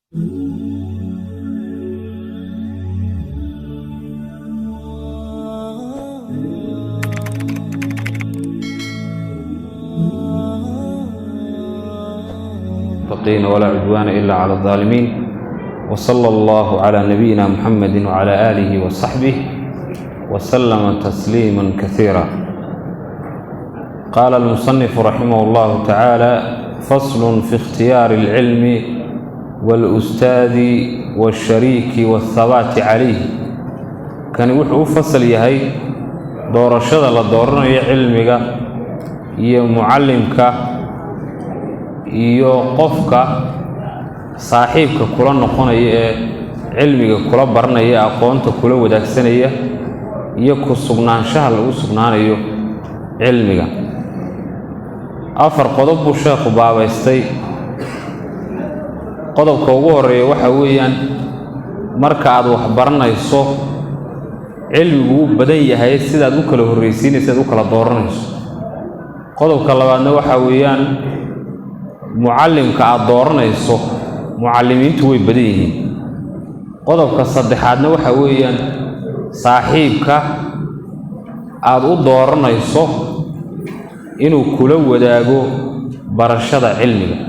ولا عدوان إلا على الظالمين وصلى الله على نبينا محمد وعلى آله وصحبه وسلم تسليما كثيرا. قال المصنف رحمه الله تعالى: فصل في اختيار العلم والأستاذ والشريك والثبات عليه. كان يقول فصل يهي دور الشذا لدورنا علمك يا معلمك iyo qofka saaxiibka kula noqonaya ee cilmiga kula baranaya aqoonta kula wadaagsanaya iyo ku sugnaanshaha lagu sugnaanayo cilmiga. afar qodob buu sheekhu baabaystay. qodobka ugu horeeya waxa weeyaan marka aad wax baranayso cilmigu uu badan yahay sidaad u kala horreysiinayso u kala dooranayso. qodobka labaadna waxa weeyaan mucallimka aad dooranayso mucallimiintu way badan yihiin. qodobka saddexaadna waxa weeyaan saaxiibka aad u dooranayso inuu kula wadaago barashada cilmiga.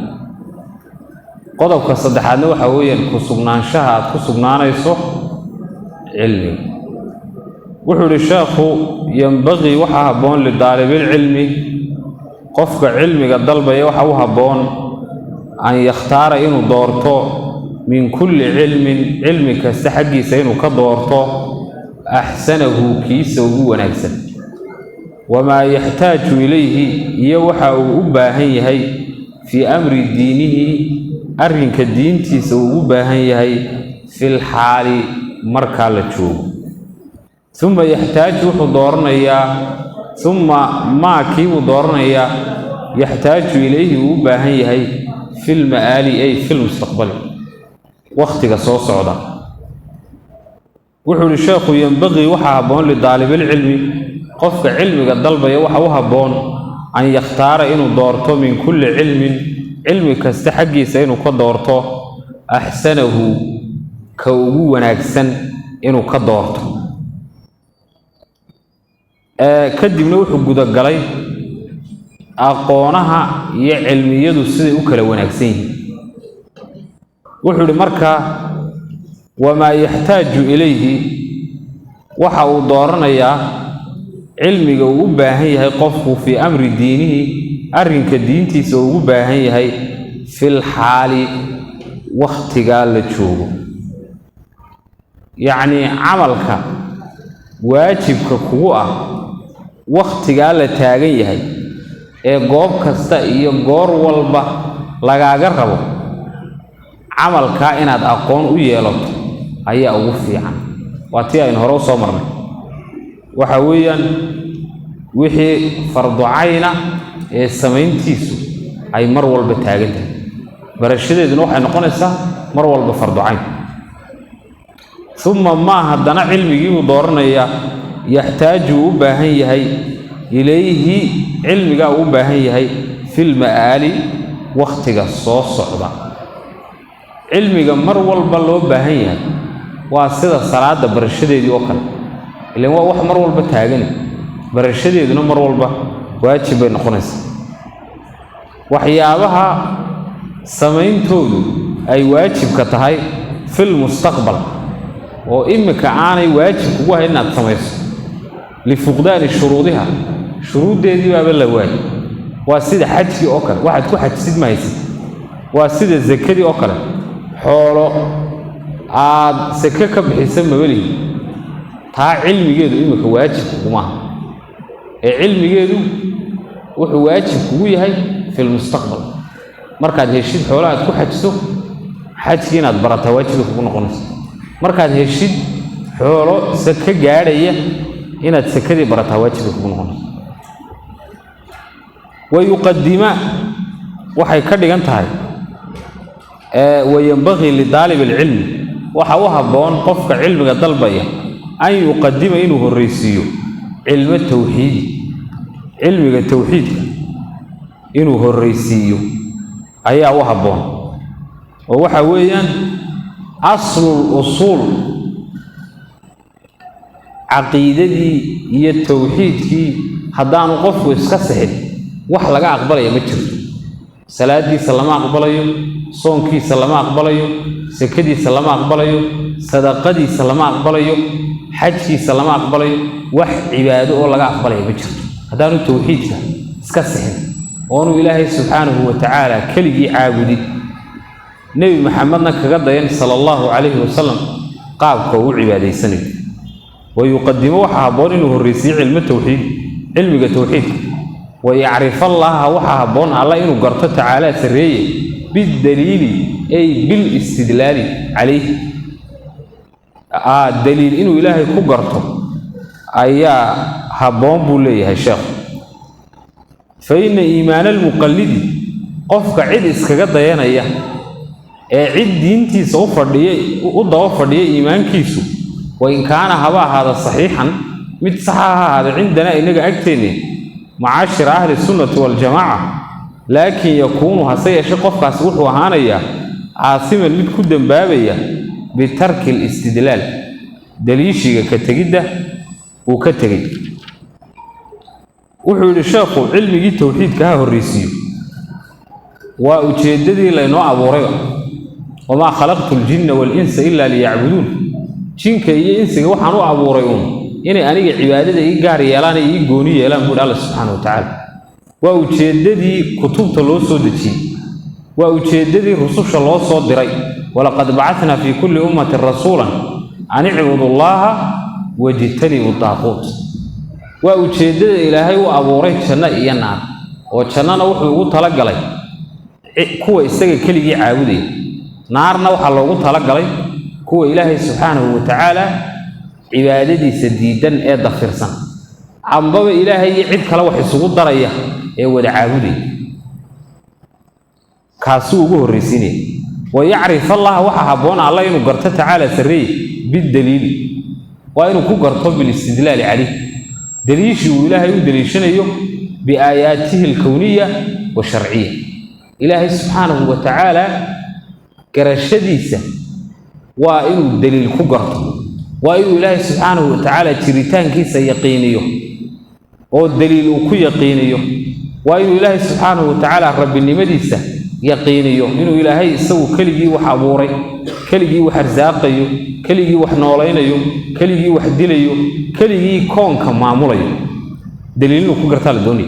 qodobka saddexaadna waxa weeyaan ku sugnaanshaha aad ku sugnaanayso cilmiga. wuxuu yidhi sheekhu: yanbagii waxaa habboon lidaalibilcilmi qofka cilmiga dalbaya waxa u habboon an yakhtaara inuu doorto min kulli cilmi kasta xaggiisa inuu ka doorto axsanahu kiisa ugu wanaagsan, wamaa yaxtaaju ilayhi iyo waxa uu u baahan yahay fii amri diinihi arrinka diintiisa uu ugu baahan yahay fil xaali markaa la joogo. uma yaxtaaju wuxuu dooranayaa maa kiibuu dooranayaa yaxtaaju ilayhi uu u baahan yahay fil ma'aali ay fil mustaqbali wakhtiga soo socda. wuxuu yidhi sheekhu: yanbagii waxaa habboon lidaalibilcilmi qofka cilmiga dalbaya waxa u habboon an yakhtaara inuu doorto min kulli cilmi kasta xaggiisa inuu ka doorto axsanahu ka ugu wanaagsan inuu ka doorto. kadibna wuxuu gudagalay aqoonaha iyo cilmiyadu siday u kala wanaagsan yihiin. wuxuu yidhi markaa wamaa yaxtaaju ilayhi waxa uu dooranayaa cilmiga uu u baahan yahay qofku fii amri diinihi arrinka diintiisa uu ugu baahan yahay fil xaali wakhtigaa la joogo. yacnii camalka waajibka kugu ah wakhtigaa la taagan yahay ee goob kasta iyo goor walba lagaaga rabo camalkaa inaad aqoon u yeelato ayaa ugu fiican. waa tii aynu hore u soo marnay. waxa weeyaan wixii farducayna ee samayntiisu ay mar walba taagan tahay, barashadeeduna waxay noqonaysaa mar walba farducayn. uma maa haddana cilmigii buu dooranayaa yaxtaaju u baahan yahay ilayhi cilmigaa uu u baahan yahay fil ma'aali wakhtiga soo socda. cilmiga mar walba loo baahan yahay waa sida salaada barashadeedii oo kale, ilaan waa wax mar walba taagan, barashadeeduna mar walba waajib bay noqonaysaa. waxyaabaha samayntoodu ay waajibka tahay fil mustaqbal oo imika aanay waajib kugu ahayn inaad samayso lifuqdaani shuruudiha shuruuddeedii baaba la waayay. waa sida xajkii oo kale, waxaad ku xajsid mahaysid. waa sida sakadii oo kale, xoolo aad sake ka bixisa mabalihi taa cilmigeedu imika waajib kuguma aha ee cilmigeedu wuxuu waajib kugu yahay fil mustaqbal. markaad heshid xoolo aad ku xajiso xajkii inaad barataa waajibay kugu noqonaysa. markaad heshid xoolo sake gaadhaya inaad sakadii barataa waajibay kugu noqonaysa. wayuqadima waxay ka dhigan tahay wayanbagii lidaalib alcilmi waxa u habboon qofka cilmiga dalbaya an yuqadima inuu horreysiiyo cilmo tawxiidi cilmiga tawxiidka inuu horreysiiyo ayaa u habboon. ووحويا أصل الأصول عقيدتي هي التوحيد كي هدان قف ويسكسهل وحلقة أقبل يا متر صلاتي سلام أقبل يوم صومكي سلام أقبل يوم سكدي سلام أقبل يوم صدقتي سلام أقبل يوم حجي سلام أقبل يوم وح عباده ولا أقبل يا متر هدان التوحيد اسكسهل وأنو إلهي سبحانه وتعالى كلي عابدي نبي محمدنا كقدين صلى الله عليه وسلم قابك وعبادي سنة ويقدم وحابون إنه الرسي علم التوحيد علم التوحيد ويعرف الله وحابون على إنه قرط تعالى سرية بالدليل أي بالاستدلال عليه الدليل إنه إلهي كقرطه أيا هابون بوليه الشيخ فإن إيمان المقلد قفك عد إسكاقدين أياه عد دينتي وضوفر لي إيمان كيسو وإن كان هذا صحيحا متصحاها هذا عندنا إنك أكتني معاشر أهل السنة والجماعة لكن يكون هسي شقف كاسوح وهانيا عاصما متكدا بابيا بترك الاستدلال دليشي كتجده وكتجد وحول الشيخ علمي التوحيد كهو الرئيسي وأجددي لأنه أبو ريع وما خلقت الجن والإنس إلا ليعبدون جنك إيه إنسك وحنو أبو ريعون إني أنا عبادة إيجاري يلان إيجوني يلان بود الله سبحانه وتعالى وأجددي كتب الله صدتي وأجددي رسول الله صدري ولقد بعثنا في كل أمة رسولا أن اعبدوا الله واجتنبوا الطاغوت وأجددي إلهي وأبو ريع شنا إينار وشنا وحوه تلقلي كوا استجى كلي عاودي نارنا وحلوه تلقلي كوا إلهي سبحانه وتعالى عبادتي سديدا ضفرسا عم بابا إلهي عد كلا وحسوق الضرية ودا عاودي كاسوه الرسيني ويعرف الله وحابون الله إنه قرت تعالى سري بالدليل وإنه كو قرته بالاستدلال عليه دليشي وإلهي ودليشنا يوم بآياته الكونية والشرعية إلهي سبحانه وتعالى كرشديسة وإنه الدليل كقرته وإنه إلهي سبحانه وتعالى تريتان كيسا يقينيه والدليل كو يقينيه وإنه إلهي سبحانه وتعالى رب النمديسة يقينيه إنه إلهي سوى كلجي وحبوري كلجي وحرزاقيه كلجي وحنولينيه كلجي وحدليه كلجي كون كماموليه دليل كقرته لدوني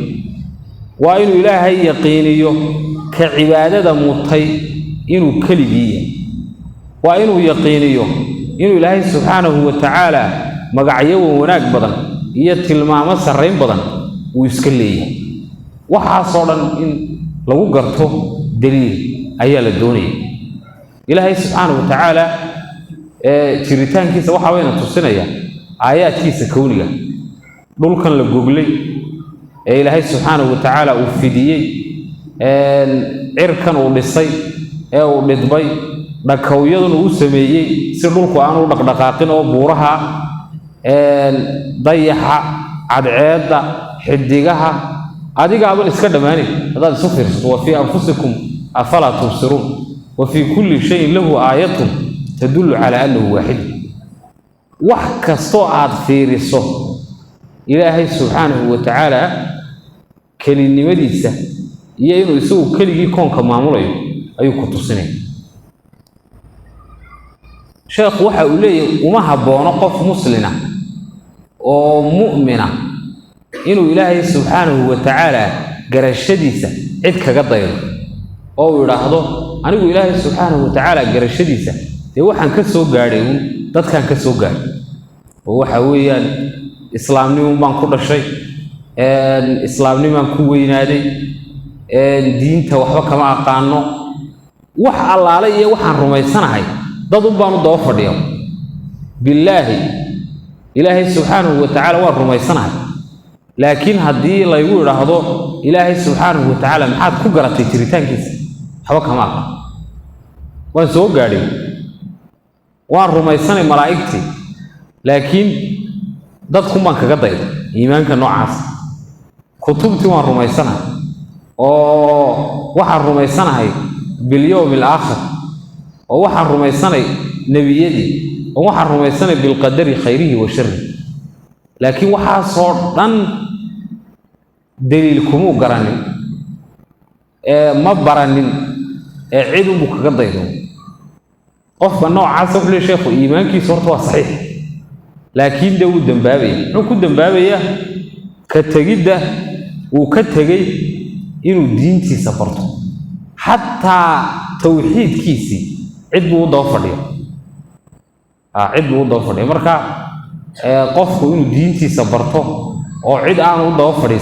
وإنه إلهي يقينيه كعبادة مطي إنه كلجية وإنه يقينيه إنه إلهي سبحانه وتعالى مقعيه وناك بدن يتلمام سرين بدن ويسكليه وحاصلا إن لو قرته دليل أيال الدنيا إلهي سبحانه وتعالى تريتان كيسا وحاوين تصنية آيات كيسا كونية دول كان لقوبلي إلهي سبحانه وتعالى وفديي عركان ودسي وددبي دكويدن uu sameeyay si dhulku aanu dhaqdhaqaaqin oo buuraha dayaxa cadceeda xidigaha adiga abal iska dhamaanay hadaad isu fiirsato wa fi anfusikum afala tubsirun wa fi kulli shay'in lahu ayatun tadullu ala annahu wahid wax kasto aad fiiriso ilaahay subhanahu wa ta'ala kalinimadiisa iyo inuu isagu kaligii koonka maamulayo ayuu ku tusinay sheekh waxa uu leeyahay uma haboono qof muslina oo mu'mina inuu ilaahay subhanahu wa ta'ala garashadiisa cid kaga daydo oo uu yiraahdo anigu ilaahay subhanahu wa ta'ala garashadiisa ee waxaan ka soo gaaray dadkan ka soo gaaray oo waxa weeyaan islaamnimo baan ku dhashay islaamnimo baan ku weynaaday diinta waxba kama aqaano wax allaale iyo waxaan rumaysanahay dad u baan u daba fadhiyo billaahi ilaahay subhanahu wa ta'ala waa rumaysanahay laakiin haddii la igu yiraahdo ilaahay subhanahu wa ta'ala maxaad ku garatay jiritaankiisa waxba kama aqaan waan soo gaadhay waan rumaysanay malaa'igtii laakiin dadku baan kaga dayday iimaanka noocaas kutubtii waan rumaysanahay oo waxaan rumaysanahay bilyawmil aakhir ووحى الرميساني نبيدي ووحى الرميساني بالقدر خيره وشره لكن وحى صورتان دليلكم قرانين ما برانين عيدوا بكقضيهم قف النوع عاصف لي شيخ إيمانك صورته صحيح لكن ده الدنبابية نكون الدنبابية كتجد ده وكتجي إنه دينتي سفرته حتى توحيد كيسي عدوا ضافرية عدوا ضافرية مركا قفوا إنه دينتي سفرته أو عد عنه ضافرية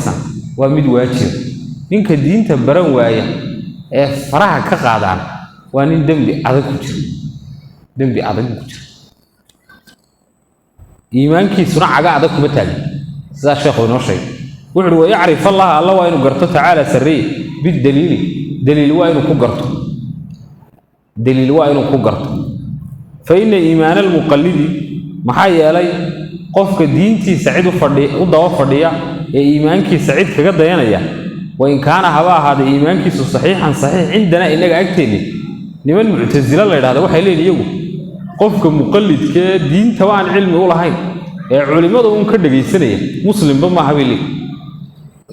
ومد واجب إنك دين تبرن وايا فرح كقعدان وأن دنبي عدد كتير دنبي عدد كتير إيمانك سرعة عدد كبتالي ذا شيخ ونشي وعلو يعرف الله وإنه قرته تعالى سري بالدليل دليل وإنه كقرته دليل وإنه كقرته فإن إيمان المقلد محايا لي قفك دينتي سعيد فردي وضوى فردية إيمانك سعيد كقد ينيا وإن كان هوا هذا إيمانك صحيحا صحيح عندنا إنك أكتني لمن معتزل الله هذا وحي لي اليوم قفك مقلد كدين توان علم ولا هاي علماء دون كده جيسني مسلم بما هبلي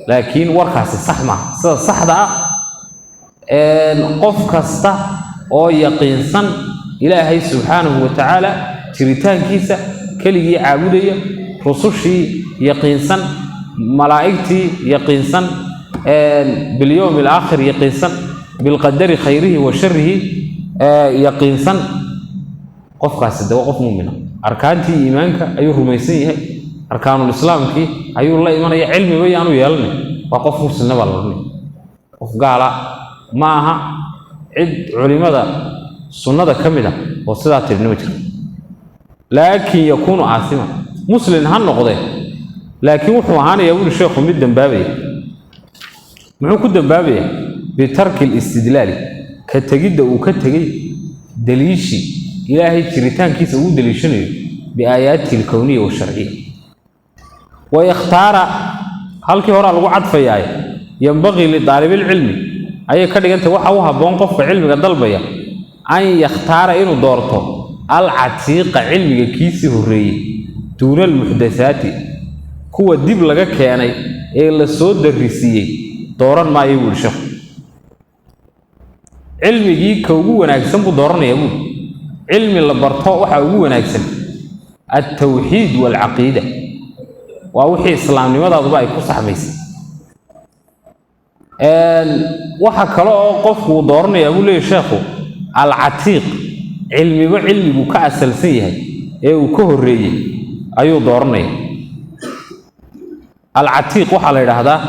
لكن ورخص الصحمة صح ده قف كسته أو يقينسن إلهي سبحانه وتعالى تريتان كيسة كلي عابدية رسوشي يقينسن ملائكتي يقينسن باليوم الآخر يقينسن بالقدر خيره وشره يقينسن قف كسته وقف مؤمنه أركانتي إيمانك أيوه رميسيه أركان الإسلام كي أيوه الله إيمان علم بيانو يلني وقف مسلم بالله قف قال معها عد علماء سنة كمدة وصلات النمجر لكن يكون عاصما مسلم هالنقضي لكن وحوهاني يقول الشيخ من الدنبابي معه كالدنبابي بترك الاستدلال كتجد وكتجي دليشي إلهي تريتان كيس أود دليشني بآياته الكونية والشرعية ويختار هل كهورا الوعد في آية ينبغي لطالب العلم أي كده أنت وحوها بونقف في علم الضلبية أن يختار إنه دورته العتيق علم كيس هري دون المحدثات هو الدب لك يعني إلا الصوت الرسية دورا ما يقول شخص علمي كوجو وناكسن بدورنا يقول علم اللبرطاء وحاوجو وناكسن التوحيد والعقيدة ووحي إسلام لماذا ضبع يكون صحبيس وحكى له قف ودورنا يقول لي شيخه العتيق علمي وعلمي بكأسل فيها وكهري أيو دورنا العتيق وحال هذا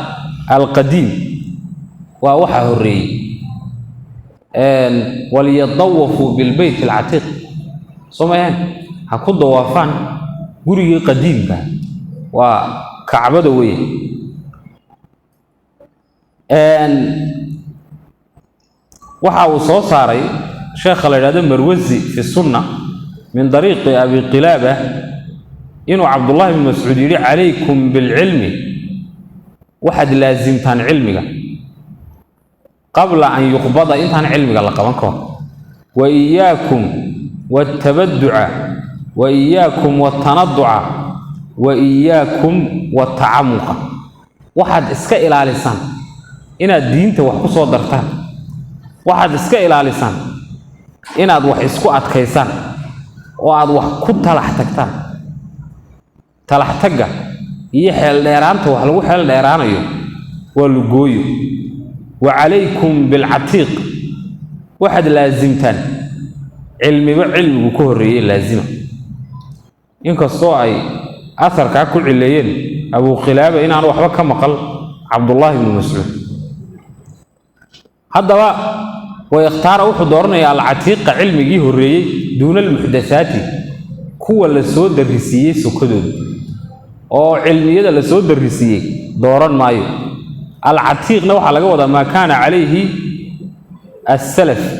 القديم ووحى هري وليطوفوا بالبيت العتيق سمعان هكون ضوافان قري قديم وكعبده ويه وحاو صوصاري شيخ الإرادة مروزي في السنة من طريق أبي قلابة إنه عبد الله بن مسعود يقول عليكم بالعلم واحد لازم تان علمك قبل أن يقبض إنتان علمك لقبانكم وإياكم والتبدع وإياكم والتنضع وإياكم والتعمق واحد اسكا إلى لسان إن الدين توحكو صدرتان واحد اسكا إلى لسان إن أدوح اسكو أتكيسان وأدوح كنت تلحتكتان تلحتكا يحيال ديران توحلو حيال ديران أيو واللقويو وعليكم بالعتيق واحد لازمتان علمي وعلمي كهري لازمة إنك الصوعي أثر كاكل عليين أبو قلابة إن أنا وحبك مقل عبد الله بن مسعود هذا ويختار أوحد دورنا العتيق علمي هري دون المحدثات كو لسود الرسية سكدود أو علمية لسود الرسية دوران مايو العتيق نوحى لقوة ما كان عليه السلف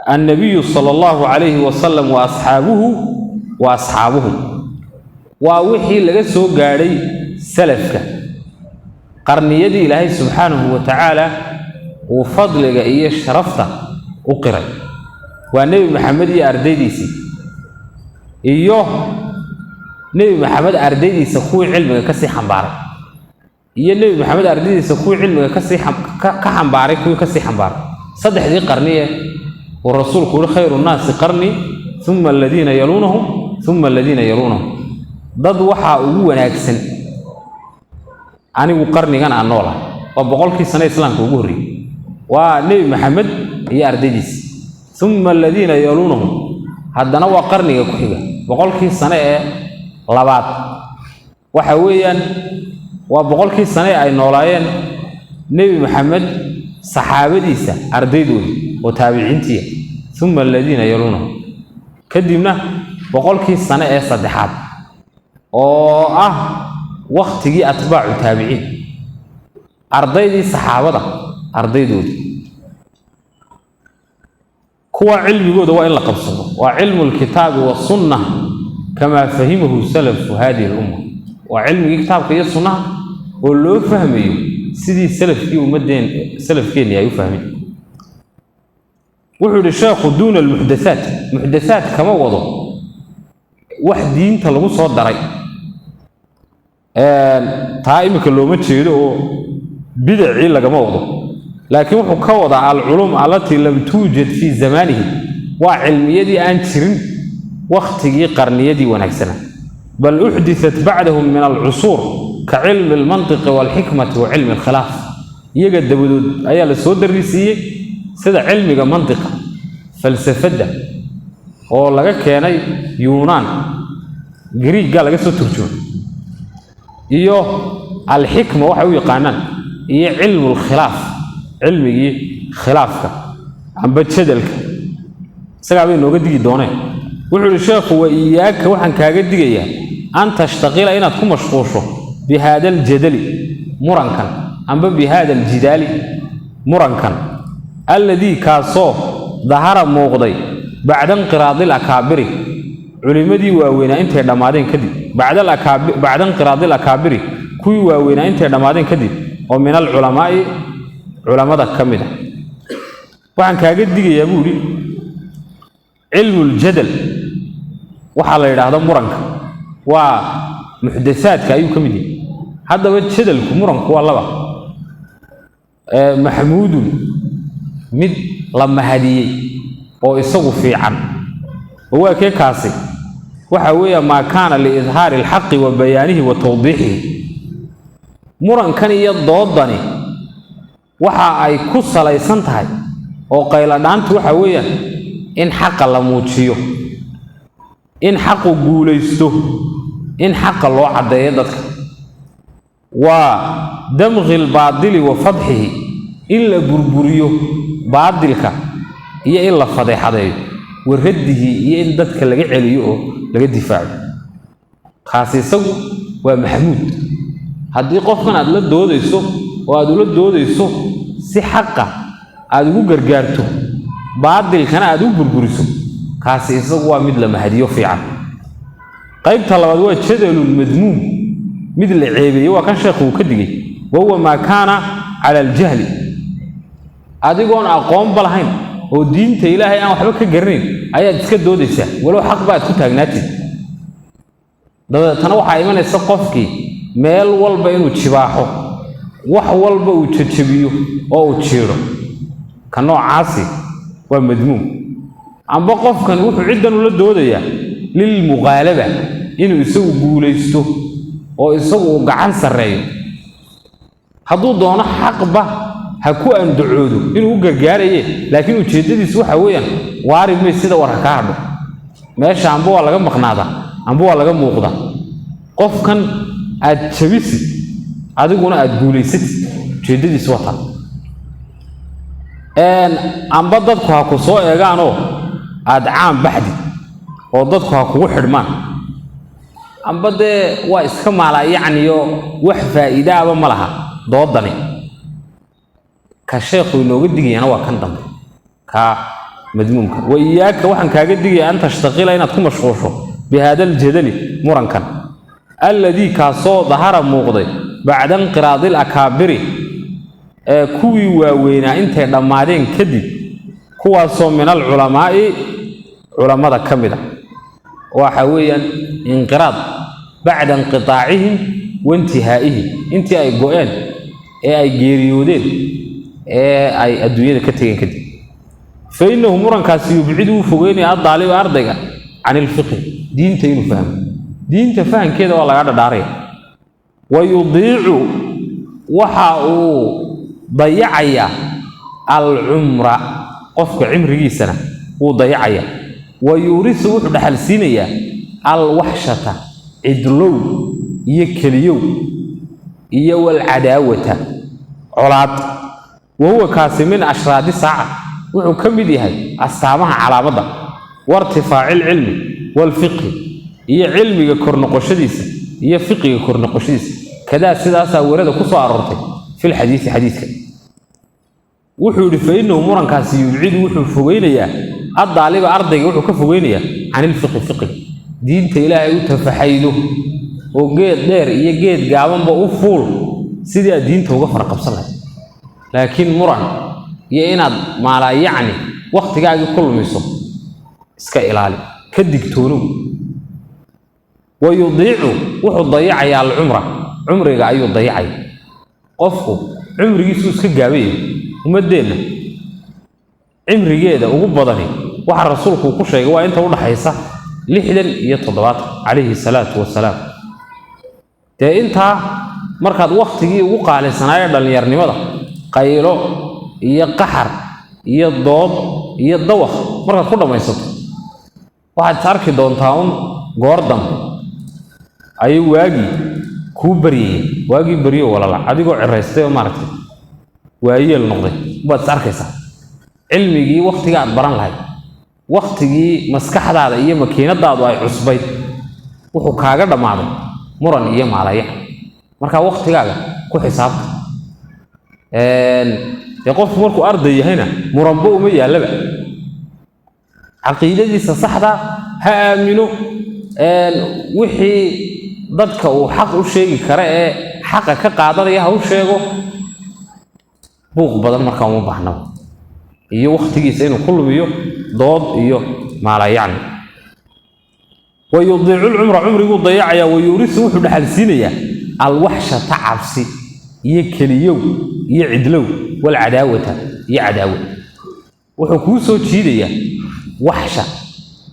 النبي صلى الله عليه وسلم وأصحابه ووحي لقسو قاري سلفك قرنية دي إلهي سبحانه وتعالى وفضلك إيه شرفته وقري ونبي محمد يا أرديديسي إيوه نبي محمد أرديديسي خوي علمك كسي حنباري إيه نبي محمد أرديديسي خوي علمك كسي كحنباري خوي كسي حنباري صدح ذي قرنية والرسول كل خير الناس قرني ثم الذين يلونهم ثم الذين يلونهم ضد وحا وناكسن أنا وقرني كان عن نولا وبقول كي سنة إسلام كوجوري ونبي محمد هي أرديس ثم الذين يلونهم هذا نوع قرني كحيجة بقول كي سنة لبعض وحويا وبقول كي سنة أي نولاين نبي محمد صحابة ديسة أرديدون وتابعين تيه ثم الذين يلونهم كديمنا بقول كي سنة صدحات وقت جي أتباع تابعين أرضي صحابة أرضي دود كوا علم يقول هو إلا قبصه وعلم الكتاب والسنة كما فهمه سلف هذه الأمة وعلم الكتاب كي السنة ولو فهمه سيدي سلف كي ومدين سلف كي اللي يفهمه وحول الشيخ دون المحدثات كما وضع وحدين تلقوا صوت دري تايمك اللي متشيده بدعي لك موضوع لكن وحو كوضع على العلوم التي لم توجد في زمانه وعلمية دي أنترين وقتي قرنية دي ونكسنا بل أحدثت بعدهم من العصور كعلم المنطق والحكمة وعلم الخلاف يجد بدود أيها السود الرئيسية سيدا علم المنطق فلسفة والله كان يونان جريك قال لك سترجون إيوه الحكمة وحوي يقانن إيه علم الخلاف علمي خلافك عم بتشدلك سقابين لو قد يدونه وحول الشيخ وإياك وحن كاقد دقيا أن تشتغل إن تكون مشغوشه بهذا الجدل مرنكا أم بهذا الجدال مرنكا الذي كاسو ظهر موغضي بعد انقراض الأكابر علمدي واوينا انت دمادين كدي بعد انقراض الأكابر كوي واوينا انت دمادين كدي ومن العلماء علماء كمدة وعن كاقد دقي يقولي علم الجدل وحالا يرى مرنك ومحدثات كأيو كمدي هذا الجدل مرنك والله محمود مد لما هديه ويصغ في عن هو كاسي وحوية ما كان لإظهار الحق وبيانه وتوضيحه مرن كان يضادني وحا أي كسا ليسانتهاي وقيلا دانت وحوية إن حق لموتشيو إن حق قوليستو إن حق الله عد يدك ودمغ الباطل وفضحه إلا بربريو باطلك هي إلا فضيحة ورده هي إن دتك لقى عليه لقى دفاع خاصيسه ومحمود هذه قف كان أدلة دوديسو وأدلة دوديسو سي حقه أدو جرجرته بعد كان أدو بربريسو خاصيسه ومثل مهديو في عام قيب طلبوا شدل المذموم مثل عيبي وكان شيخه كدقي وهو ما كان على الجهل أديكون أقوم بالحين ودين تيلاهي أنا وحبك جرين أيها تسكت دوديسة ولو حق بعد كنت هجناتي ده تنوع إيمان السقف كي مال والبين وتشباحه وحوالب وتشبيه أو تشيره كنوع عاصي ومذموم عم بقف كان وح عدا ولا دودية للمغالبة إنه يسوي بوليسته أو يسوي قعان سرية حضور دونه حق به هكو أن دعوده إنه جرجاريه لكن وجدتي سوى حويا وارد ما يصير وركعبه ماشي عم بوا لقى مقناطة عم بوا لقى موقدة قف كان أتشبيسي أدقونا أتقولي ست جدتي سوى أن عم بدك هاكو صوي يجانو أدعام بحدي وضدك هاكو حرمان عم بدي واسكم على يعني يو وحفة إذا بملها ضدني كشيخ إنه قد جي أنا وكان ضمن كمذمومك وإياك وحن كقد جي أن تشتغل أين تكون مشغوله بهذا الجدل مرنكا الذي كصو ظهر موقضي بعد انقراض الأكابر كوي ووينا أنت لما دين كذب kuwaasoo min alculamaa'i culamada ka mid ah waxa weeyaan inqiraad bacda inqitaacihim waintihaa'ihim intii ay go-een ee ay geeriyoodeen ee ay adduunyada ka tegeen kadib fa innahu murankaasi yubcidu uu fogeynaya addaaliba ardayga can ilfiqhi diinta inuu fahmo diinta fahankeeda waa laga dhadhaaraya wa yudiicu waxa uu dayacayaa alcumra qofka cimrigiisana wuu dayacayaa wa yuurisu wuxuu dhaxal siinayaa alwaxshata cidlow iyo keliyow iyo walcadaawata colaad wahuwa kaasi min ashraadi saaca wuxuu ka mid yahay astaamaha calaamadda wartifaaci ilcilmi walfiqhi iyo cilmiga kor noqoshadiisa iyo fiqiga kor noqoshadiisa kadaa sidaasaa weerada ku soo aroortay fil xadiisi xadiiska wuxuu yidhi fa innahu murankaasi yubcidu wuxuu fogeynayaa addaaliba ardayga wuxuu ka fogeynayaa can ilfiqhi fiqi diinta ilaahay u tafaxaydo oo geed dheer iyo geed gaabanba u fuul sidii aad diinta uga faraqabsan lahayd laakiin muran iyo inaad maalayacni wakhtigaagii ku lumiso iska ilaali ka digtoonow wa yudiicu wuxuu dayacayaa alcumra cumriga ayuu dayacaya qofku cumrigiisu iska gaabayay ummadeenna cimrigeeda ugu badani waxa rasuulku ku sheegay waa inta u dhaxaysa 60 iyo 70 calayhi salaatu wasalaam dee intaa markaad wakhtigii ugu qaalisanaayo dhallinyarnimada qaylo iyo qaxar iyo dood iyo dawakh markaad ku dhammaysato waxaad arki doontaa un goor dambe ayuu waagii kuu baryayay waagii baryo walala adigoo ciraystay oo maaragtay waayeel noqday baad is arkaysaa cilmigii wakhtiga aad baran lahayd wakhtigii maskaxdaada iyo makiinadaadu ay cusbayd wuxuu kaaga dhammaaday muran iyo maalaya markaa wakhtigaaga ku xisaabta dee qofku markuu arday yahayna muranbo uma yaallaba caqiidadiisa saxda ha aamino wixii dadka uu xaq u sheegi kara ee xaqa ka qaadanaya ha u sheego buuq badan markaa uma baahnaba iyo wakhtigiisa inuu ku lumiyo dood iyo maalayacni wa yudiicu lcumra cumriguu dayacayaa wa yuurisu wuxuu dhaxal siinayaa alwaxshata cabsi iyo keliyow iyo cidlow walcadaawata iyo cadaawa wuxuu kuu soo jiidayaa waxsha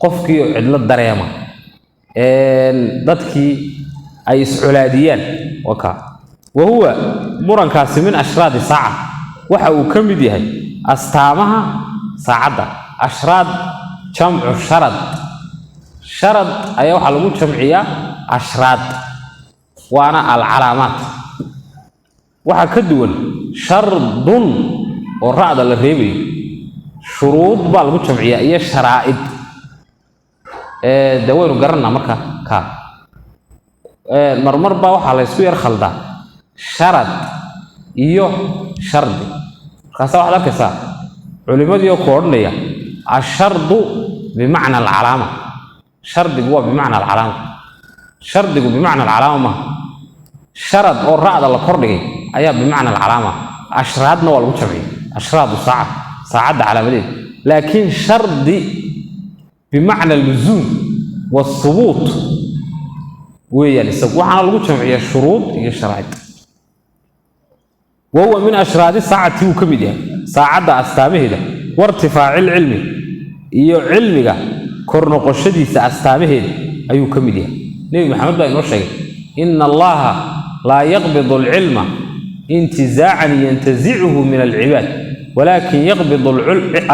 qofkii oo cidlo dareema dadkii ay iscolaadiyaan waka wa huwa murankaasi min ashraadi saaca waxa uu ka mid yahay astaamaha saacadda ashraad jamcu sharad sharad ayaa waxaa lagu jamciyaa ashraad waana alcalaamaat waxaa ka duwan shardun oo ra'da la reebayo shuruud baa lagu jamciyaa iyo sharaa'id dee waynu garanaa marka kaa marmar baa waxaa la ysku yar khaldaa sharad iyo shardi markaasa waxaad arkaysaa culimadii oo ku odhanaya ashardu bimacna alcalaama shardigu waa bimacna alcalaama shardigu bimacna alcalaama maaha sharad oo ra'da la kordhigay ayaa bimacna alcalaama ashraadna waa lagu jamciyay ashraadu saaca saacadda calaamadeed laakiin shardi bimacna alluzuum waasubuut weeyaan isagu waxaana lagu jamciyaa shuruud iyo sharaa'id wahuwa min ashraadi saacati wuu ka mid yahay saacadda astaamaheeda wartifaaci ilcilmi iyo cilmiga kor noqoshadiisa astaamaheeda ayuu ka mid yahay nebi maxamed baa inoo sheegay ina allaha laa yaqbidu alcilma intizaacan yantazicuhu min alcibaad walakin yaqbidu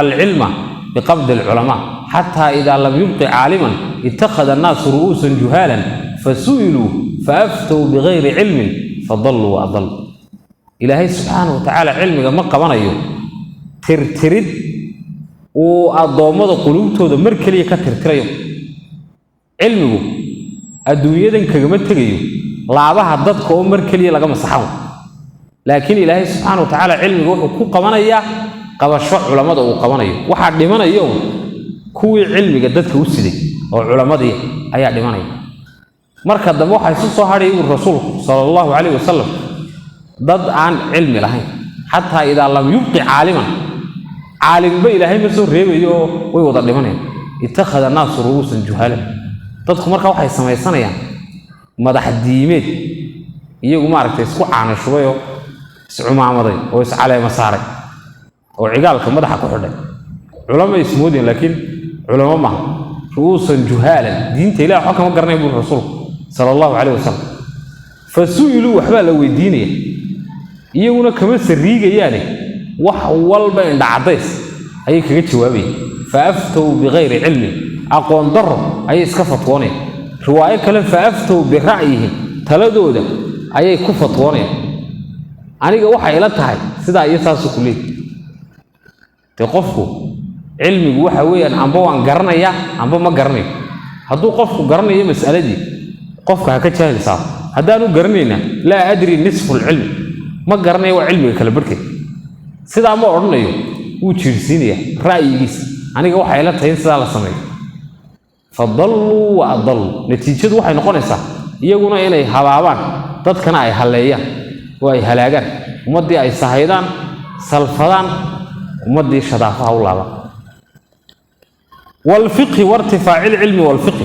alcilma biqabdi alculamaa xataa idaa lam yubqi caaliman ittakhada annaasu ru'uusan juhaalan fasu'iluu faaftow bigayri cilmin fadalluu waadalluu ilaahay subxaana wa tacaala cilmiga ma qabanayo tirtirid uu addoommada quluubtooda mar keliya ka tirtirayo cilmigu adduunyadan kagama tegayo laabaha dadka oo mar keliya laga masaxo laakiin ilaahay subxaana wa tacaala cilmiga wuxuu ku qabanayaa qabasho culammada uu qabanayo waxaa dhimanayo kuwii cilmiga dadka u siday oo culammadii ayaa dhimanaya marka dambe waxaa isu soo hadhayay uu rasuulku sala allahu calayh wasalam dad aan cilmi lahayn xataa idaa lam yubqi caaliman عالم بي إلهي مسور ريبي ويوضع لمنين اتخذ الناس رؤوسا جهالا تدخل مركا waxay samaysanayaan madax diimeed iyagu ma aragtay isku caanashubayo iscumaamaday oo iscaleema saaray oo cigaalka madaxa ku xidhay culama ismoodeen laakiin culama ma ruusan juhalan diinta ilaahay waxa kama garanay buu rasuulku sallallahu alayhi wasallam fasuilu waxba la weydiinaya iyaguna kama sariigayaan wax walba in dhacdays ay kaga jawaabay faaftu bighayri ilmi aqoon daro ay iska fatwoonay riwaayo kale faaftu bi ra'yihi taladooda ayay ku fatwoonay aniga waxa ila tahay sida ay taas ku leeyahay qofku cilmigu waxa weeyaan amba waan garanaya amba ma garanayo hadduu qofku garanayo mas'aladii qofka ha ka jaahilsaa haddaanu garanayna laa adri nisfu ilmi ma garanayo waa cilmiga kala barkay sidaa ma odhanayo wuu jiirsiinaya ra'yigiisa aniga waxa ila tahay sidaa la sameeyo fadallu wa adallu natiijadu waxay noqonaysaa iyaguna inay habaabaan dadkana ay haleeyaan oo ay halaagaan ummadii ay sahaydaan salfadaan ummadii shadaafaha u laabaan wal fiqh wartifaac al ilmi wal fiqh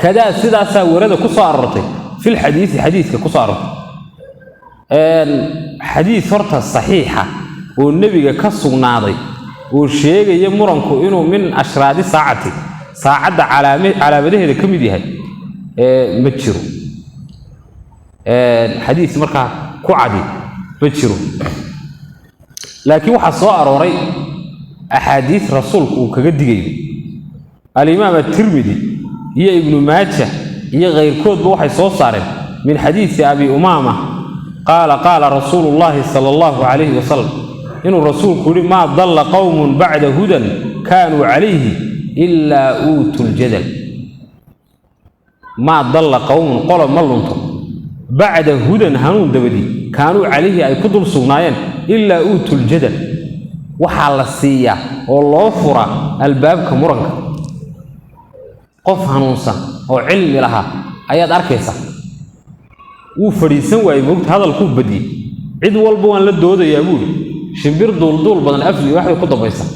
kada sidaasa warada ku soo arortay fil hadith ku soo arortay hadith horta saxiixa oo nabiga ka sugnaaday oo sheegaya muranku inuu min ashraadi saacada calaamadaheeda kamid yahay ma jiro hadith marka ku cadi ma jiro laakiin waxa soo arooray ahadith rasuulku uu kaga digay al-imam at-tirmidhi iyo ibn majah iyo qeyrkoodba waxay soo saareen min hadith abi umama qala rasulullah sallallahu alayhi wasallam inuu rasuulku yiri ma dalla qawmun ba'da hudan kanu alayhi illa utul jadal ma dalla qawmun qala maluntu ba'da hudan hanun dabadi kanu alayhi ay kudul sugnaayeen illa utul jadal waxa la siiya oo loo fura albaabka muranka qof hanuunsan oo cilmi laha ayaad arkaysa uu fariisan waayay moogta hadalku badiyay cid walba waan la doodayaa buu shimbir duul badan afli waxay ku dabaysan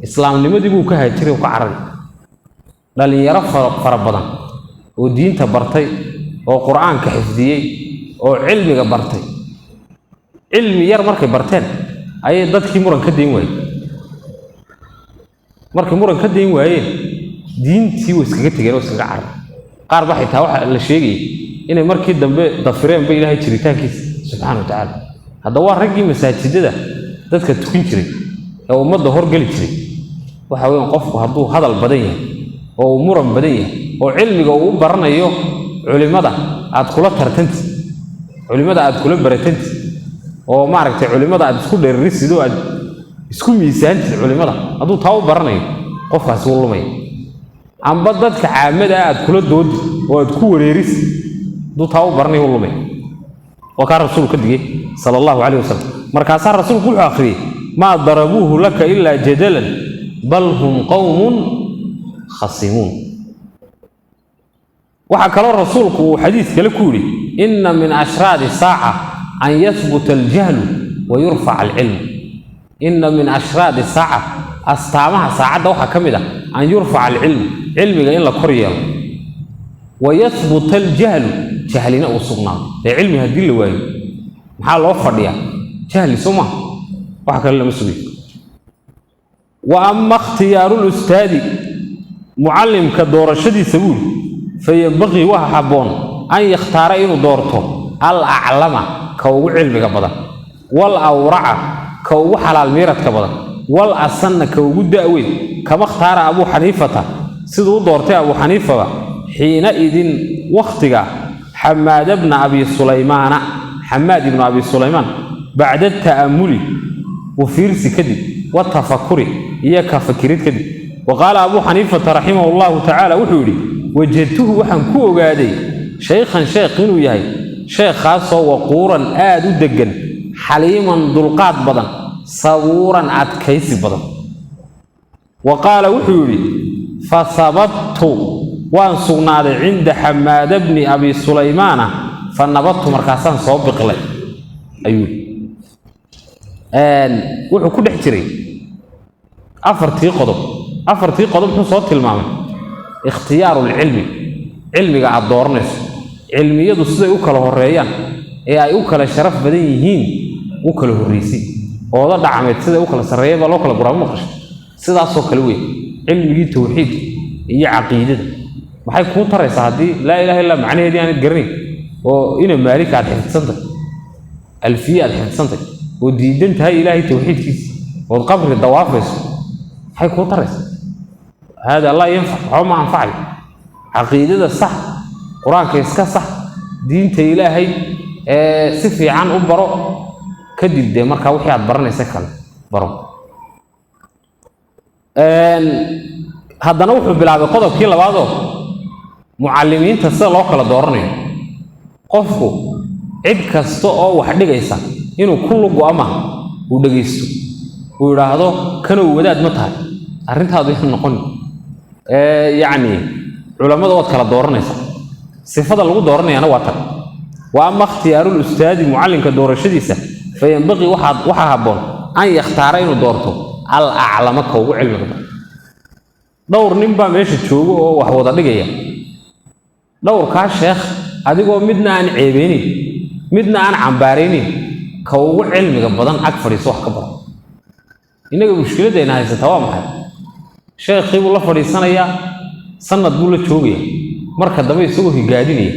islaamnimadii buu ka haajiray oo ka cararay dhalinyaro fara badan oo diinta bartay oo quraanka xifdiyay oo cilmiga bartay cilmi yar markay barteen ayay dadkii muran ka deyn waayeen markay muran ka deyn waayeen diintii way iskaga tageen oo iskaga caray qaar ba xitaa waxa la sheegay inay markii dambe dafireen bay ilaahay jiritaankiisa subhanahu wa ta'ala hada waa ragii masaajidada dadka tukin jiray oo ummadda horgali jiray waxa weeyaan qofku hadduu hadal badan yahay oo muran badan yahay oo cilmiga uu baranayo culimada aad kula tartanti culimada aad kula baratanti oo ma aragtay culimada aad isku dheerisido aad isku miisaanti culimada hadduu taa u baranayo qofkaas uu lumay amba dadka caamada aad kula doodi oo aad ku wareeris hadduu taa u baranayo uu lumay oo ka rasuulka digay sallallahu alayhi wasallam markaas rasuulku wuxuu akhriyay ma darabuhu laka illa jadalan bal hum qawmun khasimun waxa kale rasuulku uu xadiis kale ku yiri inna min ashraadi saa'a an yathbuta al-jahl wa yurfa al-ilm inna min ashraadi saa'a astaamaha saacada waxa kamid ah an yurfa al-ilm ilmiga in la koriyo wa yathbuta al-jahl jahlina usugnaad ilmi hadii la waayo maxaa loo fadhiyaa jahli suma waxa kale lama sugi wa amma ikhtiyaaru al-ustaadi muallimka doorashadiisa buu fayabqi waxa haboon an yakhtaara inuu doorto al-a'lama ka ugu cilmiga badan wal awra'a ka ugu xalaal miiradka badan wal asanna ka ugu daaweyn kama ikhtara abu xaniifata sidoo doortay abu xaniifada xiina idin waqtiga حماد بن أبي سليمان حماد بن أبي سليمان بعد التأمل وفيرس كذب والتفكر إياك فكرت كذب وقال أبو حنيفة رحمه الله تعالى وحوري وجدته وحنكو قادي شيخا شيخين ياهي شيخ خاصة وقورا آد دقا حليما دلقات بدن صبورا عدكيس بدن وقال وحوري فثبت وان سغناد عند حماد بن أبي سليمان فنبضت مركاسان صوبق لي أيوه وحو كل حجري أفرتي قضب صوت المعنى اختيار العلم علمي قاعد دورنس علمية دوسي وكله الريان إيه وكله شرف بديهين وكله الرئيسي وهذا دعمت سيدا وكله سرية ولا وكله برامج مخش سيدا صو كلوي علمي توحيد هي عقيدة ما حيكون ترى سعدي لا إله إلا معناه دي يعني الجرين وإن مالك على حفظ سنتك ألفية على حفظ سنتك وديدنت هاي إلهي توحيد كيس والقبر الضوافس حيكون ترى هذا الله ينفع أو ما ينفعه عقيدة الصح قرآن كيسك صح دين إلهي سفي عن أبرو كدب دي مركا وحي عبرني سكال برو هذا نوحو بلعب قضب كيلا بعضه معلمين تسال الله كلا دورني قفكو عد كستو أو واحد جيسا إنه كله قامه ودقيستو ويراهدو كانوا وداد متها أرنت هذا يحن يعني علماء دوت كلا دورني صفة اللي دورني أنا واتر وأما اختيار الأستاذ معلم كدور الشديسة فينبغي واحد هبون أن يختارين دورته الأعلم كوو علم كده دور نبى ماشي تشوفه وحوض دقيقة دور كاش شيخ أديكو مدنا عن عيبيني مدنا عن عمباريني كوو علم كبدان أكثر يسوح كبر إنك مشكلة ده إنها ستوام حد شيخ خيب الله فريسان يا سنة دولة شوقية مركز دبي يسوه قاعديني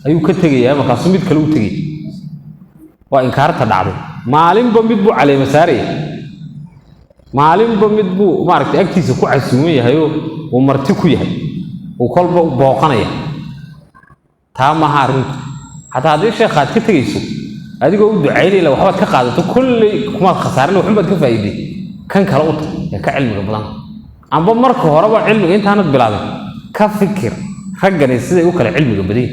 أيو كتجي يا مكان سميت كلو تجي وإنكارت الدعوة معلم بمدبو على مساري معلم بمدبو مارك أكتيس كوع السمية هيو ومرتكوي هاي وكل باقنية تام هارن حتى هذا الشيء خاد كتجي يسوق هذه جو دعيني لو حبت كقاعدة كل كمان خسارة لو حبت كفايدة كان كلاوت يا كعلم قبلان عم بمركه هرب علم أنت هنت بلادك كفكر حقني السيد يوكل علم قبلي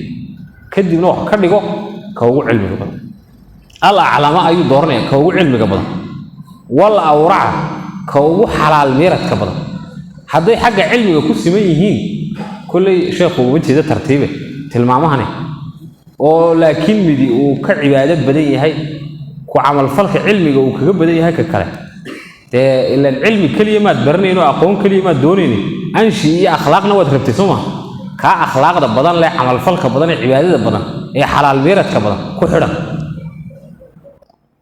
كدي نوع كديكو كوو علم قبل الله علماء أي دورني كوو علم قبل ولا أورع كوو حلال ميرت قبل حد حق علم يكون سميهين كل شيخ وبنتي ده ترتيبه تلمامه هني ولكن بدي وكعبادات بدي هاي كعمل فلك علمي وكبدي هاي ككله إلا العلم كلمات برني إنه أقوم كلمات دونيني أنشي أخلاقنا وتربتسمها كأخلاق ده بدن لا عمل فلك بدن عبادة ده بدن هي حلال بيرت كبدن كحرة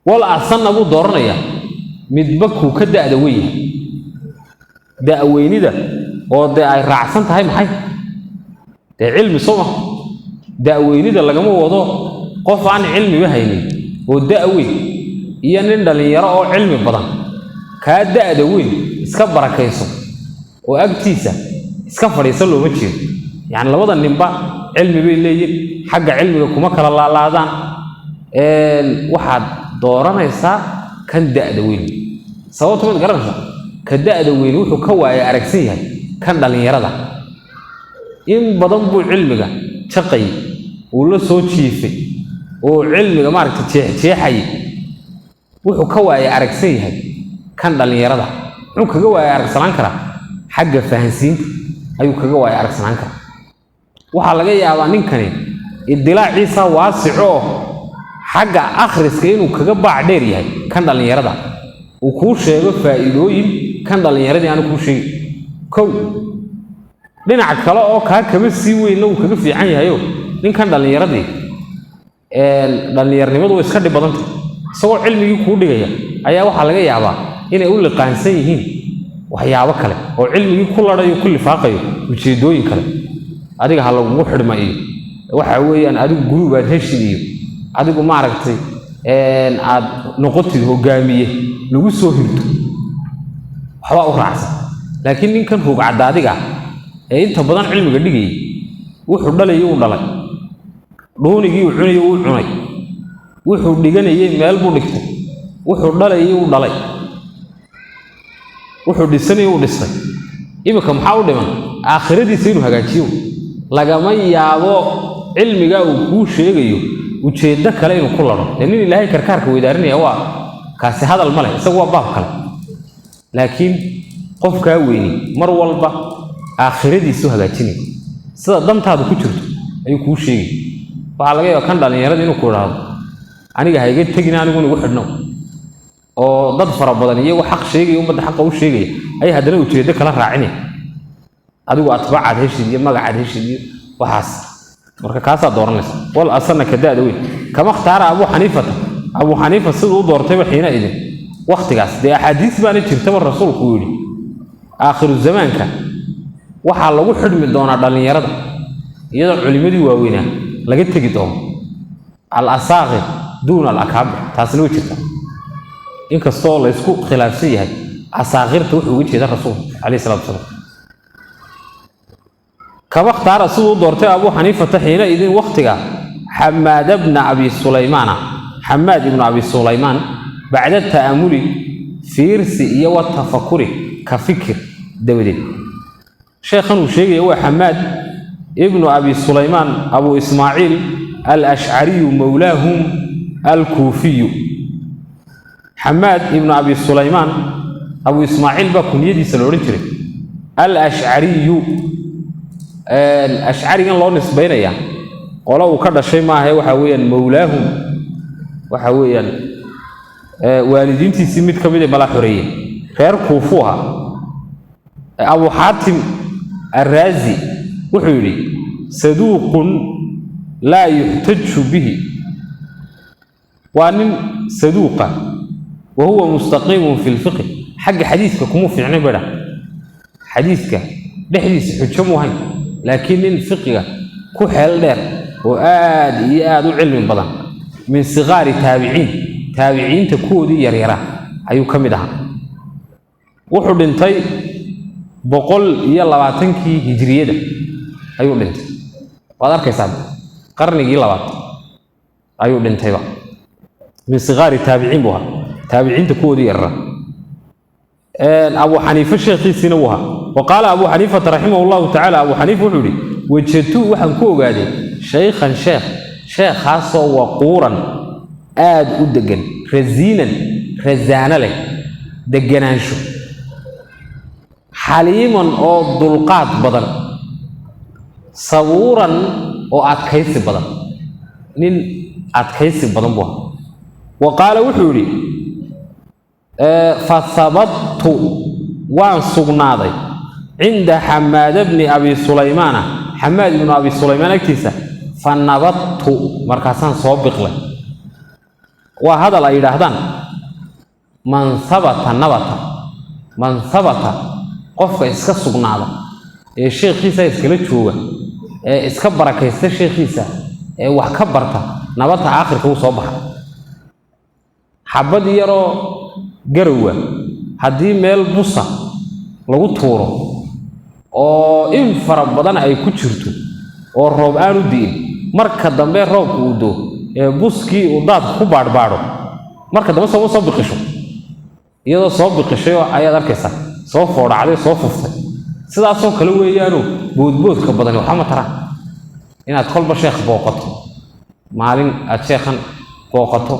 ولا أصلا أبو دورنا يا مدبكه كده أدوية ده أويني ده وده رعسان تهاي محي ده علم صمه ده أويني ده اللي جموه وضوء قف عن علم بهيني وده أوي يعني اللي يراه علم بدن كاد أدوين إسكبر كيسو وأبتيسة إسكفر يسلو متشين يعني لو وضع النبا علم بالليل حق علم لكم كلا الله لازان واحد دورنا يسا كان دا أدوين صوته من قرنها كدا أدوين وحو كواي أركسيها كان دالين يرده إن بدنبو علمك شقي ولا صوت شيفي وعلمك مارك تيحي وحو كواي أركسيها كان دالين يرده وحو كواي أركسلان كرا حق فهنسين أيو كواي أركسلان كرا waxaa laga yaabaa ninkani idilaaciisa waasico xagga akhriska inuu kaga baac dheer yahay kan dhalinyarada uu ku sheego faa'iidooyin kan dhalinyaradii aan ku sheegay kow dhinaca kale oo kaba sii weyn uu kaga fiican yahayo ninkan dhalinyaradii dhalinyarnimadu way iska dhib badan tahay isagoo cilmigii ku dhigaya ayaa waxaa laga yaabaa inay u liqaansan yihiin waxyaabo kale oo cilmigii ku ladhayo ku lifaaqayo ujeedooyin kale adiga hal lagu xirmay waxa weeyaan adigu group aad heshiiyo adigu ma aragtay aad noqotid hogaamiye lagu soo hirto waxa u raacsan laakiin ninkan ruug cadaadiga ee inta badan cilmiga dhigay wuxuu dhalayo uu dhalay doonigii uu cunayo uu cunay wuxuu dhiganayay meel buu dhigtay wuxuu dhalayo uu dhalay wuxuu dhisanayo uu dhisay imika maxaa u dhiman aakhiradiisa inuu hagaajiyo lagama yaabo cilmiga uu ku sheegayo ujeeddo kale inuu ku laro nin ilaahay karkaarka weydaarinaya waa kaasi hadal male isagu waa baab kale laakiin qofka weyni mar walba aakhiradiisu hagaajinay sida dantaadu ku jirto ayuu ku sheegay waxa laga yaabaa kan dhalinyarada inuu ku raado aniga hayga tagina anigu ugu xidhno oo dad fara badan iyagu xaq sheegay ummadda xaq u sheegay ay hadana u jeedo kala raacinay adigu atbacad heshid iyo magacaad heshid iyo waxaas marka kaasa dooranaysa wal asana ka daada weyn kama xtaara Abu Hanifa sidoo doortay waxiina idin waqtigaas de ahadiis baan jirtay rasuulku yiri aakhiru zamaanka waxa lagu xidhmi doona dhalinyarada iyadoo culimadii waaweena laga tagi doono al asaaqi duuna al akabir taasna way jirtaa in kastoo la isku khilaafsan yahay asaaqirta wuxuu uga jeedaa rasuul kaleey salaatu wasalaam kama xtaara sidoo doortay Abu Hanifa taxiina idin waqtiga Hammad ibn Abi Sulaiman حماد بن أبي سليمان بعد التأمل فيرسي والتفكر كفكر دودي شيخنا وشيخ هو حماد ابن أبي سليمان أبو إسماعيل الأشعري مولاهم الكوفي حماد ابن أبي سليمان أبو إسماعيل بكون يدي سلوريتري الأشعري الله نسبينا يعني ولو كذا شيء ما هي وحويا مولاهم وحويا والدينتي سميت كمية بلا حرية خير كوفوها أبو حاتم الرازي وحوري صدوق لا يحتج به وأن صدوقا وهو مستقيم في الفقه حق حديثك كمو في عنبرة حديثك لحديث حجمه هاي لكن الفقه كحل دير وآد علم بضان من صغار تابعين تكودي يريرا أيو كمدها وحد انتي بقول يلا باتنكي هجرية ده أيو انتي وادار كيساب قرني يلا بات أيو انتي بقى من صغار تابعين بها تابعين تكودي يريرا أبو حنيفة الشيخ سنوها وقال أبو حنيفة رحمه الله تعالى أبو حنيفة وحولي وجدتوه وحنكوه قادي شيخا شيخ خاصة وقورا آد ودقن رزينا رزانا لك دقنانشو حليما أو ضلقات بدن صبورا أو أتكيس بدن نين أتكيس بدن بوها وقال وحوري فثبت وان سقناضي عند حماد بن أبي سليمان حماد بن أبي سليمان اكتسى فنبضت مركزان صوبق له وهذا لا يرهدان من ثبت نبت من ثبت قف اسك سغناده الشيخ عيسى اسكلا جوغا اسك بركيست الشيخ عيسى wax ka barta nabadta aakhirka uu soo baxa xabad yaro garowa hadii meel busa lagu tuuro oo in fara badan ay ku jirto oo roob aanu diin marka dambe roobku uu doo buskii uu daad ku baadhbaadho marka dambe soo biqisho iyadoo soo biqishay ayaad arkaysaa soo foodhacday soo fuftay sidaas oo kale weeyaano boodboodka badan waxa ma tara inaad kolba sheekh booqato maalin aad sheekhan booqato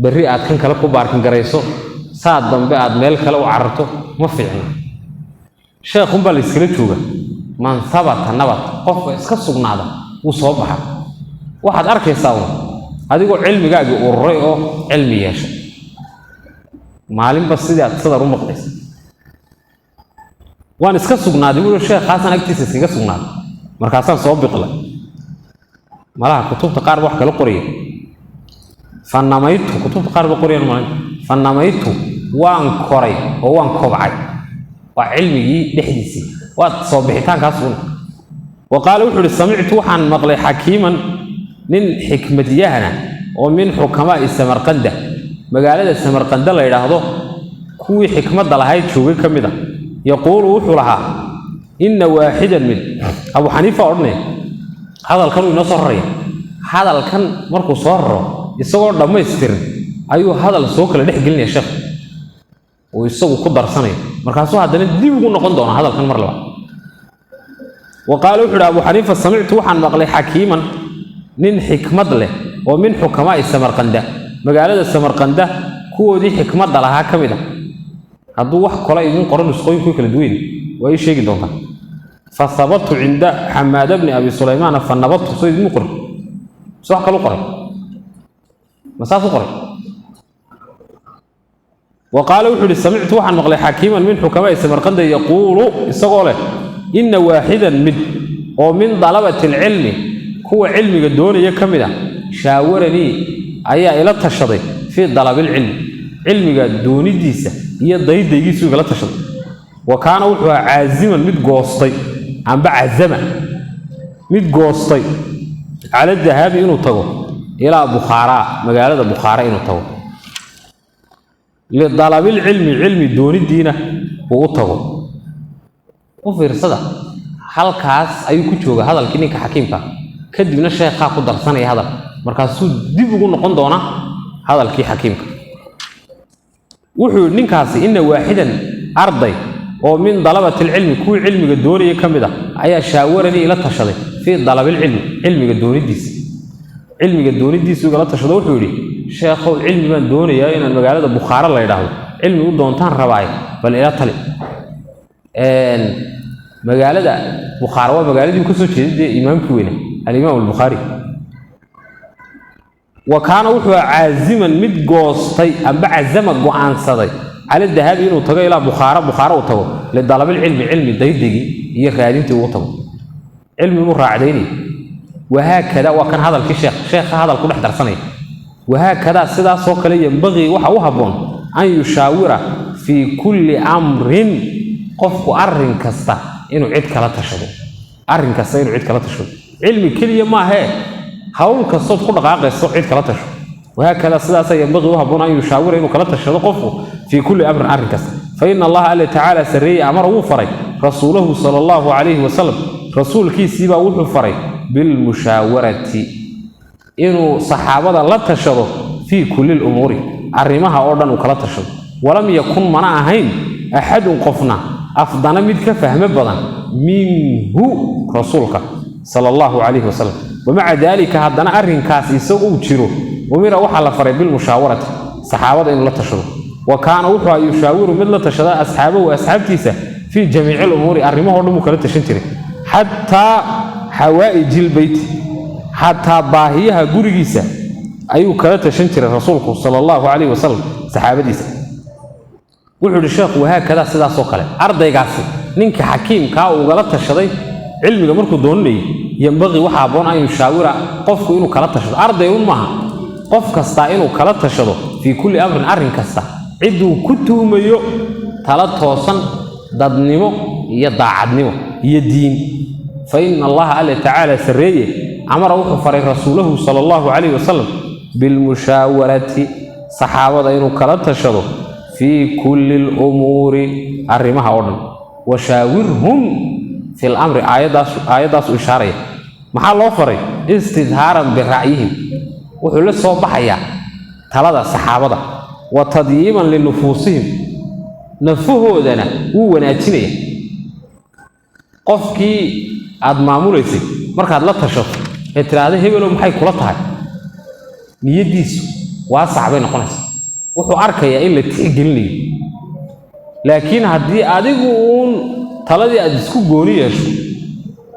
berri aad kan kale ku baarkin garayso saad dambe aad meel kale u cararto ma fiicna sheekhun baa la iskala jooga man sabata nabad qofka iska sugnaada uu soo baxa waxaad arkaysaa adigoo cilmigaaga ururay oo cilmi yeeshay maalinba sidii aad sadar u maqlaysa waan iska sugnaaday wuu sheekhaasaan agtiisa iskaga sugnaaday markaasaan soo biqlay malaha kutubta qaar wax kala qoriyo fanamaytu kutubta qaar ba qoriyaan malin fanamaytu waan koray oo waan kobcay waa cilmigii dhexdiisii waad soo bixitaankaas uun وقال وحول سمعت وحن مقلي حكيما من حكمة يهنا ومن حكماء السمرقندة مقالة السمرقندة لا يلاحظه كوي حكمة لهاي تشوفي كمدا يقول وحولها إن واحدا من أبو حنيفة أرني هذا الكن ينصر هذا الكن مركو صار يصور لما يستر أيوه هذا السوق اللي نحكي يا شيخ ويسوق قدر سنة مركزوا هذا ندي يقول نقدون هذا الكن مرة وقال وحول أبو حنيفة سمعت وحن مقلي حكيما من حكمة له ومن حكماء السمرقندة مقالة السمرقندة كو دي حكمة لها كمدة هذا واحد قال يدين قرن سقوي كوي كالدوين وأي شيء دونها فثبت عند حماد بن أبي سليمان فنبضت صيد مقر صح قالوا قرن مسافة قرن وقال وحول سمعت وحن مقلي حكيما من حكماء سمرقند يقول استقوله إن واحدا ومن طلبة العلم هو علم الدون يكمله شاورني أي إلى تشري في طلب العلم علم الدون ديسة هي ضيد يجيسوا إلى تشري وكان وحول عازما متقوسطي عم بعزمه متقوسطي على الذهاب إنه طغو إلى بخارى مقالة بخارى إنه طغو لطلب العلم علم دون الدين وطغو وفي رصده halkaas ayuu ku jooga hadalkii ninka xakiimka kadibna sheekha ku darsanay hadal markaasuu dib ugu noqon doona hadalkii xakiimka wuxuu ninkaasi in waaxidan arday oo min dalabatil ilmi ku cilmiga doonaya kamida ayaa shaawarani ila tashaday fi dalabil ilmi cilmiga doonidiisa ila tashaday wuxuu yiri sheekhow cilmi baan doonayaa inaan magaalada Bukhara la yiraahdo cilmi u doontaan rabaay bal ila tali magaalada Bukhara waa magaaladii ku soo jeeday imaamkii weyn al-Imam al-Bukhari وكان وحو عازما مد غوستي ام عزما غوانسداي على الذهاب انه تغ الى بخارى وتغ لطلب العلم علم ديدغي هي رادينتي وتغ علم مراعديني وهكذا وكان هذا الشيخ هذا الكل درسني وهكذا سدا سو كلي ينبغي waxa u haboon an yushawira fi kulli amrin qofku arrin kasta inuu cid kala tashado cilmi kaliya ma aha hawl kasto ku dhaqaaqayso cid kala tasho وهكذا سدا ينبغي u haboon an yushawira inuu kala tashado qofku fi kulli amrin arrin kasta fa inna Allah ta'ala sirri amara uu faray rasuuluhu sallallahu alayhi wa sallam rasuulkiisa wuxuu faray bil mushawarati inuu saxaabada la tashado fi kulli al-umuri arrimaha oo dhan uu kala tashado walam yakun mana ahayn ahad qofna afdana mid ka fahmo badan minhu rasuulka sallallahu alayhi wa sallam ومع ذلك هذا أرنكاس يسوق جرو ومرة وحلا فرق بالمشاورة صحابة إن لا تشرو وكان وحى يشاور من لا تشرو أصحابه وأصحاب كيسة في جميع الأمور أرمه ورمو كلا تشنتري حتى حوائج البيت حتى باهيها جورجيسة أيو كلا تشنتري رسولك صلى الله عليه وسلم صحابة ديسة وحول الشيخ وهكذا سدا سوكله أرض يقاسي نينك حكيم كاو وغلط تشري علمي مركو دوني ينبغي وحابون أن يشاور قفك إنه كلا تشرد أرضي أمها قفك استا إنه كلا تشرد في كل أمر أرن كستا عدو كتو ميو تلاتوصن ضدنمو يضاعدنمو يدين فإن الله تعالى سرية أمر وحفر رسوله صلى الله عليه وسلم بالمشاورة صحابة إنه كلا تشرد في كل الأمور أرمها أردن وشاورهم في الأمر آيات إشارية محل أخرى استظهارا برأيهم وحول الصباحية ثلاثة صحابة وتضييما لنفوسهم نفوه ذنا هو ناتنية قفكي أدماموريسي مركز لا تشوف إتراده هبلو محي كلتها نيديس واسع بين قناس وحو أركيا إلا تيجلني لكن هدي أديقون taladii aad isku gooriyayso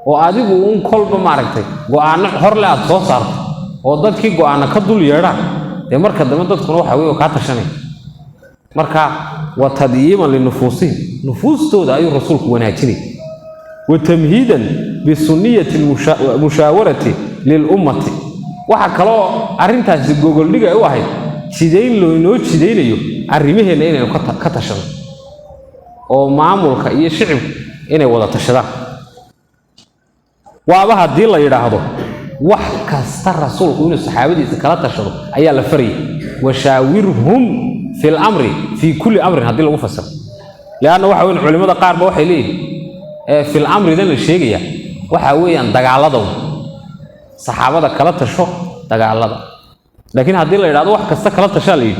oo adigu uun kolba maaragtay go'aano hor la aad soo saarto oo dadkii go'aano ka dul yeedhaan ee marka dambe dadkuna waxa weey ka tashanay marka wa tadyiiman linufusihim nufustooda ayuu rasuulku wanaajinay wa tamhiidan bi sunniyati mushawarati lil ummati waxa kale oo arintaasi gogol dhigay u ahayd sideyn loo inoo sideynayo arrimaheena inay ka tashado oo maamulka iyo shicibku inay wada tashadaan waaba hadii la yiraahdo wax kasta rasuulku inuu saxaabadiisa kala tashado ayaa la fariyay washaawirhum fil amri fi kulli amrin hadii lagu fasiro laana waxa weyn culimada qaar ba waxay leeyihiin fil amri dan la sheegaya waxa weeyaan dagaalada saxaabada kala tasho dagaalada laakiin hadii la yiraahdo wax kasta kala tashalay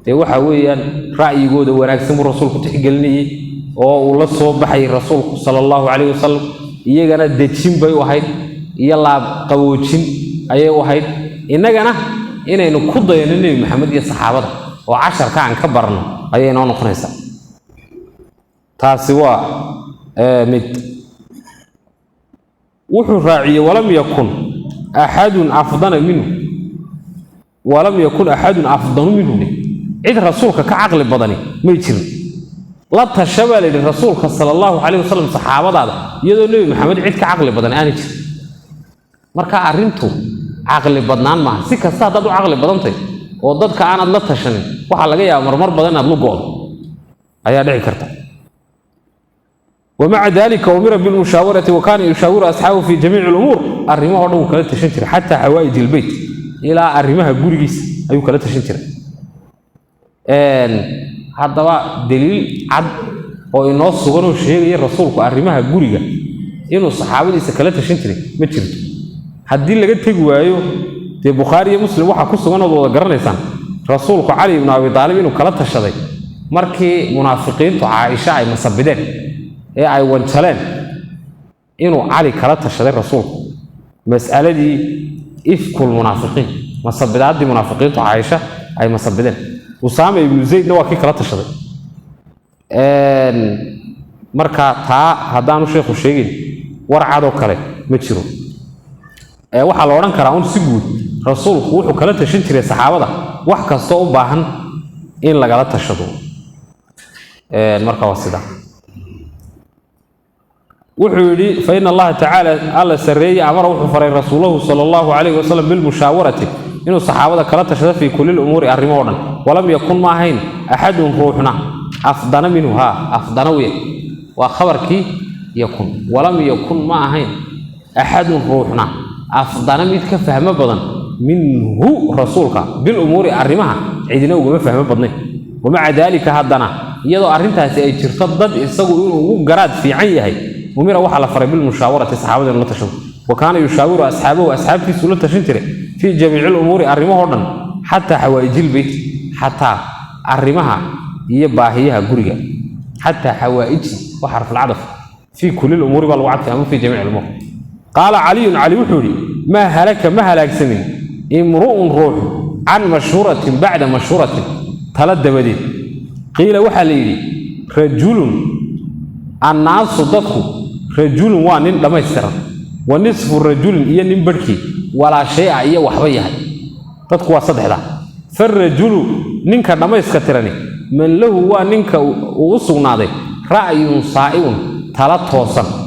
waxa weeyaan raayigooda wanaagsan rasuulku tixgelinayay oo uu la soo baxay rasuulku sallallahu alayhi wasallam iyagana dejin bay u ahayd iyo laab qawoojin ayay u ahayd inagana inaynu ku dayano nabi maxamed iyo saxaabada oo 10 ka aan ka barno ayay noo noqonaysaa taasi waa mid wuxuu raaciyay walam yakun ahadun afdana minhu عيد رسولك كعقل بدني ما يجري لا تشبه للرسول صلى الله عليه وسلم صحابة هذا يدو النبي محمد عيد كعقل بدني أنا يجري مركا أرنتو عقل بدنان ما سك استعدوا عقل بدنتي وضدك أنا لا تشني وحلا جاي مرمر بدن أبلو قول أيا دعي كرتا ومع ذلك أمر بالمشاورة وكان يشاور أصحابه في جميع الأمور الرماه هو كلا تشنتر حتى حوائج البيت إلى الرماه جورجيس أيو كلا تشنتر هذا دليل عد وإنه صغره شيء الرسول الرماه جورجا إنه الصحابة كلا تشنتر متشرت هدي اللي قد تجوايو في بخاري مسلم واحد كوسو أنا وقرن إنسان رسولك علي بن أبي طالب إنه كلا تشذي مركي منافقين عائشة مصبدين إيه أي وانتلين إنه علي كلا تشذي الرسول مسألة دي إفك المنافقين مصبدات دي منافقين عائشة أي مصبدين وسامة بن زيد نواكي كلا تشذي مركا تا هدانو شيخ الشيخين ورعادو كلا متشرو waxaa la oran karaa un si guud rasuulku wuxuu kala tashan jiray saxaabada wax kasta oo baahan in laga tashado marka wasida wuxuu yiri fa inna allaha ta'ala alla sareeya amara wuxuu faray rasuuluhu sallallahu alayhi wasallam bil mushawarati inuu saxaabada kala tashado fi kulli umuri arrimo dhan walam yakun ma ahayn ahadun ruuxna afdana minha afdana wa khabarki yakun walam yakun ma ahayn ahadun ruuxna أفضل ميت كفهم بدن منه رسولك بالأمور أرمها عيدنا وما فهم بدنه ومع ذلك هذانا يدو أرنتها ترتضد يسوي جراد في عيه وميرا وحى على فريق المشاورة الصحابة ولا تشوف وكان يشاور أصحابه وأصحاب في سلة تشنتره في جميع الأمور أرمها هردن حتى حوائج البيت حتى أرمها يباهيها جريا حتى حوائج وحرف العطف في كل الأمور والوعد في جميع الأمور قال علي وحوري ما هلك سمين امرؤ روح عن مشهورة بعد مشهورة ثلاث دبدين قيل وحليلي رجل الناس صدقه رجل وان لما يستر ونصف الرجل ينبركي ولا شيء اي وحبيها تدخوا صدح له فالرجل نينك لما يسكترني من له هو نينك وسغناده رأي صائب ثلاث توصل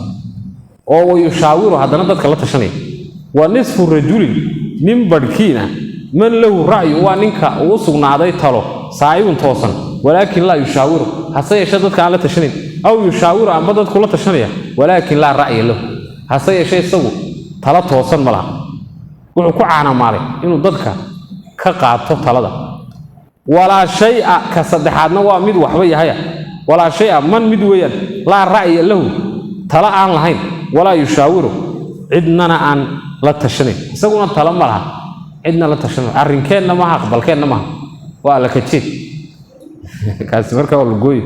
أو يشاور هذا ندك لا تشني ونصف الرجل من بركينا من له رأي وانك وصلنا هذا تلو صعيب توصل ولكن لا يشاور حسي شدك على تشني أو يشاور عن بدك كل تشنيه ولكن لا رأي له حسي شيء سووا تلا توصل ملا وعنا مالي إنه ضدك كقعد تلا ولا شيء كصدحنا ومد وحوي هيا ولا شيء من مدويا لا رأي له تلا عن الحين ولا يشاوره عدنا عن لا تشني سقونا تلا ملها عدنا لا تشني الرنكين ما أقبل كين ما ولا كتير كاسمرك ولا جوي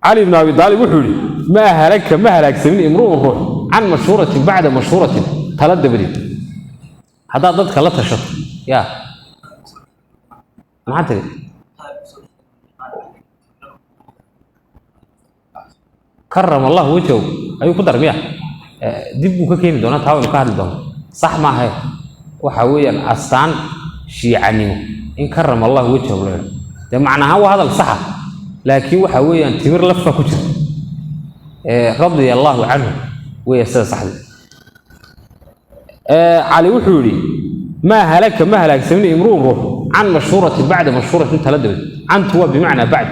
علي بن أبي طالب وحولي ما هلك سمين امرؤ روح عن مشهورة بعد مشهورة ثلاث دبرين هذا ضدك لا تشط يا ما عندي كرم الله وجهه أيو قدر مياه دبوا كيني دونا تاون كهل دون صح ما هي وحويا أستان شيعانيو إن كرم الله وجهه ولا ده معناها هو هذا الصح لكن وحويا تمر لفة كتير رضي الله عنه ويسأل صحيح علي وحولي ما هلك سمين امرؤ روح عن مشهورة بعد مشهورة تلدد عن هو بمعنى بعد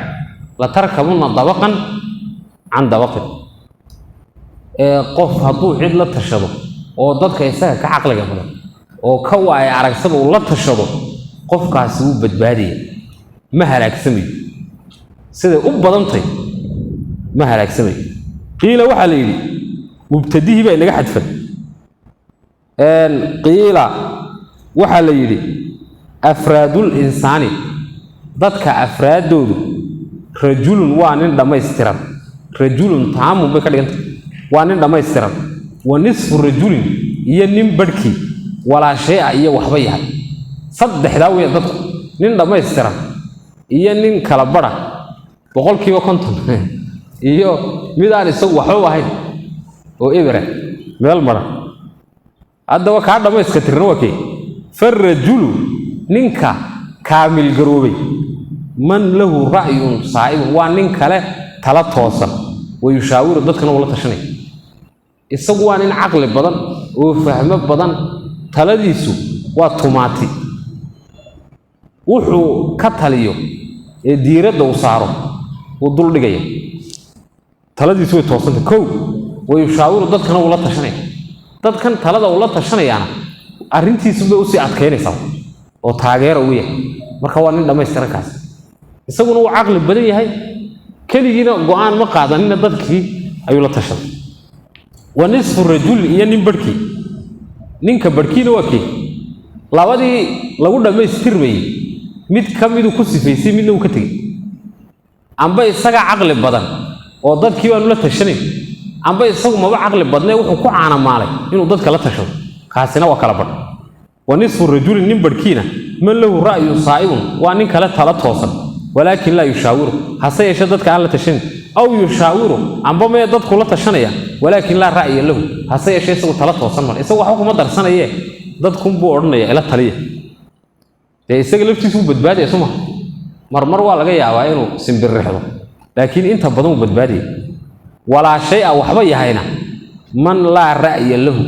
لتركبون طبقا عن طبق قف هدو عيد لا تشهدو oo dadka isaga ka aqliga badan oo ka waay aragsada uu la tashado qofkaasi uu badbaadiyo ma halaagsamay sida u badantay ma halaagsamay qiila waxa la yiri mubtadihi bay naga xadfan qiila waxa la yiri afraadul insani dadka afraadoodu rajulun waa nin dhameystiran rajulun taamu bay ka dhigantay waa nin dhameystiran ونصف الرجل ينم بركي ولا شيء وحبا يحي صدح داوية ضدك نين ما يسترى ينم كالبرا بقول كيف كنتم ميدان يسوى حوة هاي وإبرة من المرة هذا وكاد ما يسكترنوكي فالرجل نينكا كامل قروبي من له رأي صائب وانين كله تلا توصل ويشاور ضدكنا ولا تشني السقوا وانين عقل بدن وفهم بدن تلديسو وطماطي وحو كتليو ديرة دوسارو وضل دقيقة تلديسو توصل كو ويشاور ضدكنا ولا تشني ضدكن تلدا ولا تشني يعني أرنتي سبب وسي أتكيني سو وتاجر وياه مركوانين لما يستركز isaguna uu aqli badan yahay kaligiina go'aan ma qaadanina dadkii ayuu la tashaday wa nisfu rajul iyo nin barkii ninka barkiina waa kii labadii lagu dhameystirmay mid kamid ku sifaysay midna uu ka tagay amba isaga aqli badan oo dadkii waanu la tashanay amba isagu ma aqli badnay wuxuu ku caanamaalay inuu dadka la tashado kaasina waa kala bad wa nisfu rajul nin barkiina man lahu ra'yu saa'ibun wa nin kala tala toosan ولكن لا يشاوره هسه يشددك على تشن أو يشاوره عم بما يددك لا تشنيا ولكن لا رأي له هسه يشيء سو ثلاثة وصنمر يسوي حكم مدر سنة إيه ددكم بورنيا إلى تليه يسجل في سو بدبادي سما مرمر ولا جاي عوائنه سنبر رحله لكن أنت بدون بدبادي ولا شيء أو حبي هنا من لا رأي له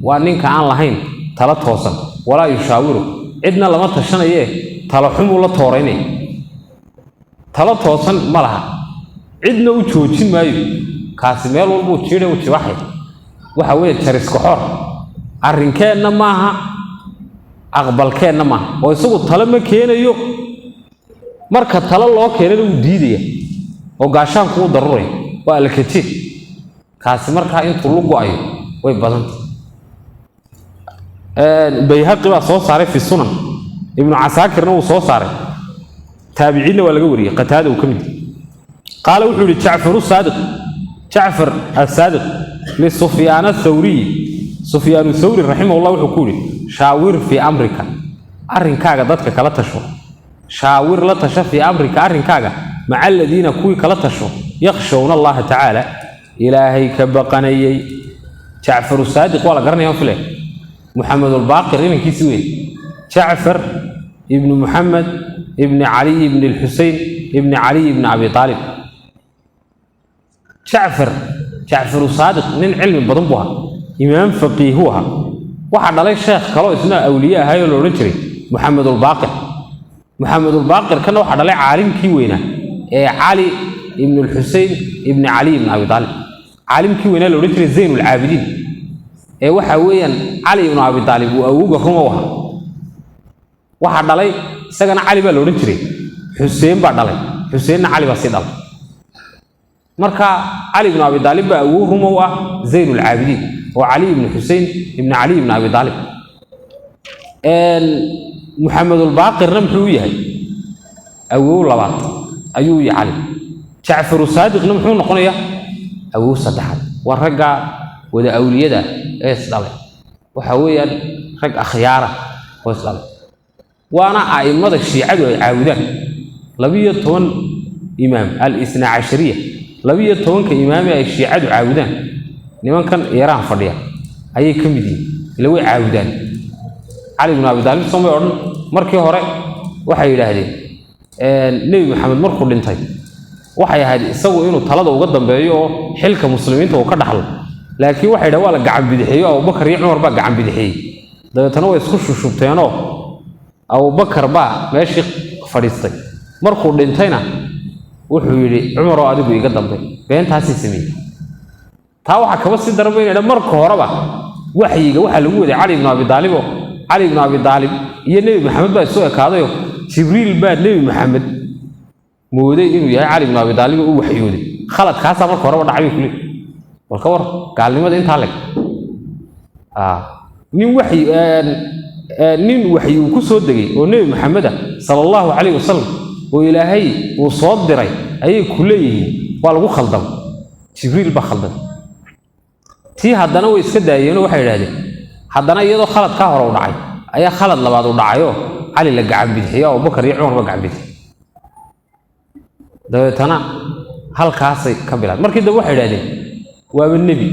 وأنك عن لهين ثلاثة وصن ولا يشاوره عندنا لما تشنيا إيه تلاحم ولا توريني tala toosan ma laha cidna u joojin maayo kaasi meel walba uu jiray uu jiwaxay waxa weeye jariska xor arrinkeenna maaha aqbalkeenna maaha oo isagu tala ma keenayo marka tala loo keenana uu diidaya oo gaashaanku u daruray waa la katin kaasi markaa intuu lu go'ayo way badan bayhaqi baa soo saaray fi sunan ibnu casaakirna uu soo saaray تابعين ولا جوري قتادة وكمل قال وحول جعفر الصادق جعفر الصادق لسفيان الثوري سفيان الثوري رحمه الله وحكولي شاور في أمريكا أرين كاغا ضدك كلا تشو شاور لا تشف في أمريكا أرين كاغا مع الذين كوي كلا تشو يخشون الله تعالى إلهي كبقني جعفر الصادق ولا قرني يوم فيه محمد الباقر إن كيسوي جعفر ابن محمد ابن علي بن الحسين ابن علي بن أبي طالب جعفر الصادق من علم بضمبها إمام فقيهوها واحد عليه الشيخ قالوا اسمه أولياء هاي الورنجري محمد الباقر كان واحد عليه عالم كيوينة علي بن الحسين ابن علي بن أبي طالب عالم كيوينة الورنجري زين العابدين وحويا علي بن أبي طالب وأوجه رموها واحد عليه سجن علي بالورنجري حسين بعدله حسين علي بسيطال مركا علي بن أبي طالب أوه هو زين العابدين وعلي بن حسين ابن علي بن أبي طالب محمد الباقر نمحويه أوه لبعض أيوه علي جعفر الصادق نمحوه نقوليه أوه صدحات والرجع وده أولياء ده إيش وحويا رجع خيارة وإيش وأنا أئمة الشيعة عاودان لبيه تون إمام الاثنا عشرية لبيه تون كإمام الشيعة عاودان لمن كان إيران فرديا أي كمدي اللي هو عاودان علي بن أبي طالب صلى الله عليه وسلم مركي هراء وحي هذه النبي محمد مركو لنتاي وحي هذه سووا إنه طلده وقدم بيو حلك مسلمين توكل حل لكن وحي دوالك قاعد بدحيه أو بكر يعمر بقى قاعد بدحيه ده تنوع يسخش شبتيانه أو بكر با ماشي فريستي مركو دينتينا wuxuu yiri Umar oo adigu iga dambe beentaasi sameeyay taa waxa ka wasi darbeeyay marka horeba waxyiga waxa lagu waday Ali ibn Abi Talib iyo Nabi Maxamed baa soo ekaaday Jibriil baa Nabi Maxamed mooday inuu yahay Ali ibn Abi Talib oo waxyooday khalad kaas marka horeba dhacay kulli walka war gaalnimada inta leg nin waxyi ku soo degay oo Nabi Maxamed sallallahu alayhi wasallam وإلهي وصدري أي كليه والله خلدم جبريل بخلدم تي هدنا ويسكده ينو واحد هذا هدنا يدو خلد كهر ودعي أي خلد لبعض ودعيو علي لقى عم بيدحيا وبكر يعمر بقى عم بيدحي ده تنا هل كاسي كبلاد مركز ده واحد هذا وبالنبي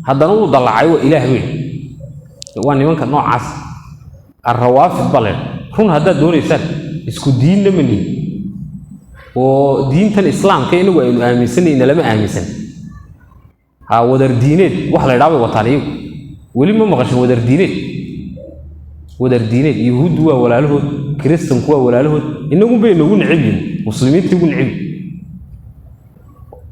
هدنا وضلعي وإله وين وأنا من كان نوع عصر الروافد بلد كون هذا دوني سن اسكو دين مني ودين الإسلام كأنه آمن سنة إن لم آمن سنة ودر دينات وحلا يلعبوا وطالعين ولما ما قشوا ودر دينات يهود ولا له كريستيان كوا ولا له إنهم بينهم عبين مسلمين تقول عبين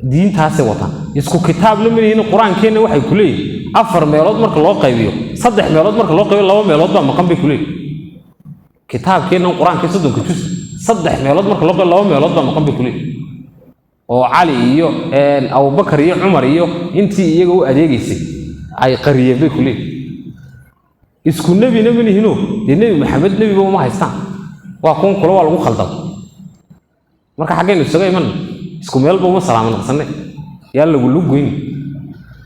دين تاسع وطن يسكو كتاب لما هنا القرآن كأنه واحد كليه أفر ميلاد مرك الله قيبيه صدق ميلاد مرك الله قيبيه الله ميلاد بقى مقام بكليه كتاب كأنه القرآن كيسد وكتوس صدق ميلاد مرك الله قيبيه الله ميلاد بقى مقام بكليه وعلي إيو أو بكر إيو عمر إيو إنتي إيو أديجيسي أي قرية بكليه يسكو النبي هنا النبي محمد نبي بقى ما هيستان وأكون كله على مخلط مرك حاجين السجاي من isku meel buu ma salaaman qasnay yaa lagu lugoyn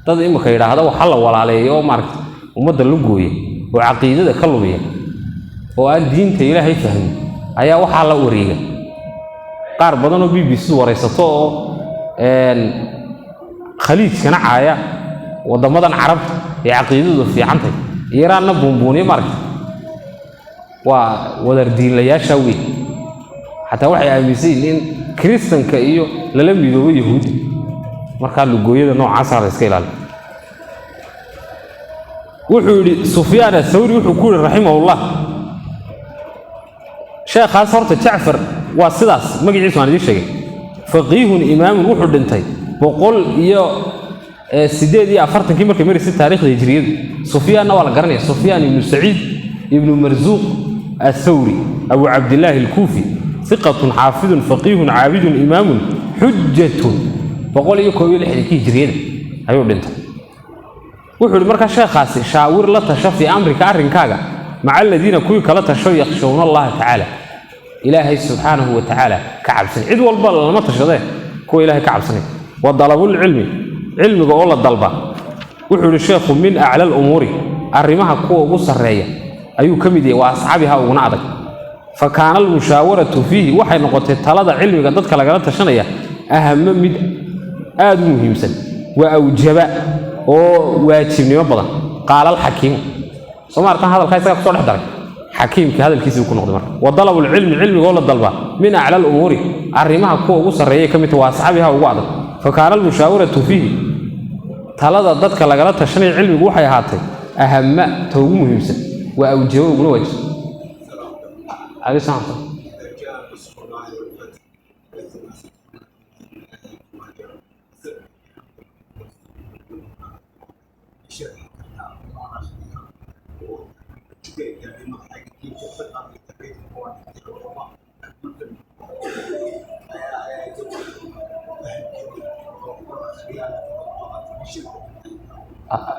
dad ima ka yiraahdo waxa la walaaleeyo markaa umada lugooyay oo aqeedada ka lumiya oo aan diinta Ilaahay fahmin ayaa waxa la wareegay qaar badan oo BBC wareysato oo khaliijkana caaya wadamadan carabta ee aqeedadu fiicantay Iiraanna buunbuuniye markaa waa wadar diinlayaasha weey حتى واحد عميسين إن كريستيان كأيو للم يدوي يهودي مركان لجوية نوع عصر إسكيلال وحولي سفيان الثوري وحكول رحمه الله شيخ صارت تعفر والسداس ما جي عيسو عن ذي الشيء فقيه إمام وحول دنتي بقول يا سيدي أفرت كمر كمير ست تاريخ الهجري سفيان ولا قرني سفيان بن سعيد ابن مرزوق الثوري أبو عبد الله الكوفي ثقة حافظ فقيه عابد إمام حجة فقول يكوي الحكي جريد أيوة بنت وحول مركز شيخاسي شاور لا تشف في أمرك أرن كاغا مع الذين كوي كلا تشو يخشون الله تعالى إلهي سبحانه وتعالى كعب سنة عد والبال لما تشده كوي إلهي كعب سنة والضلبوا العلم علم قول الضلبة وحول الشيخ من أعلى الأمور أرمها كوي وصرية أيو كمدي وأصحابها ونعدك فكان المشاورة فيه وحي نقطة الثلاثة علمي قدرت كلا قلت شنية أهم من آدم مهمسا وأوجب وواجبني مبضا قال الحكيم سمعت هذا الخيس يقصر حدرك حكيم كهذا الكيس يكون نقدر وطلب العلم علم قول الضلبة من أعلى الأمور أرمها قوة وصرية كم تواسعبها ووعد فكان المشاورة فيه ثلاثة قدرت كلا قلت شنية علمي وحي هاتي أهم تو مهمسا وأوجب ونواجب هذا سامع.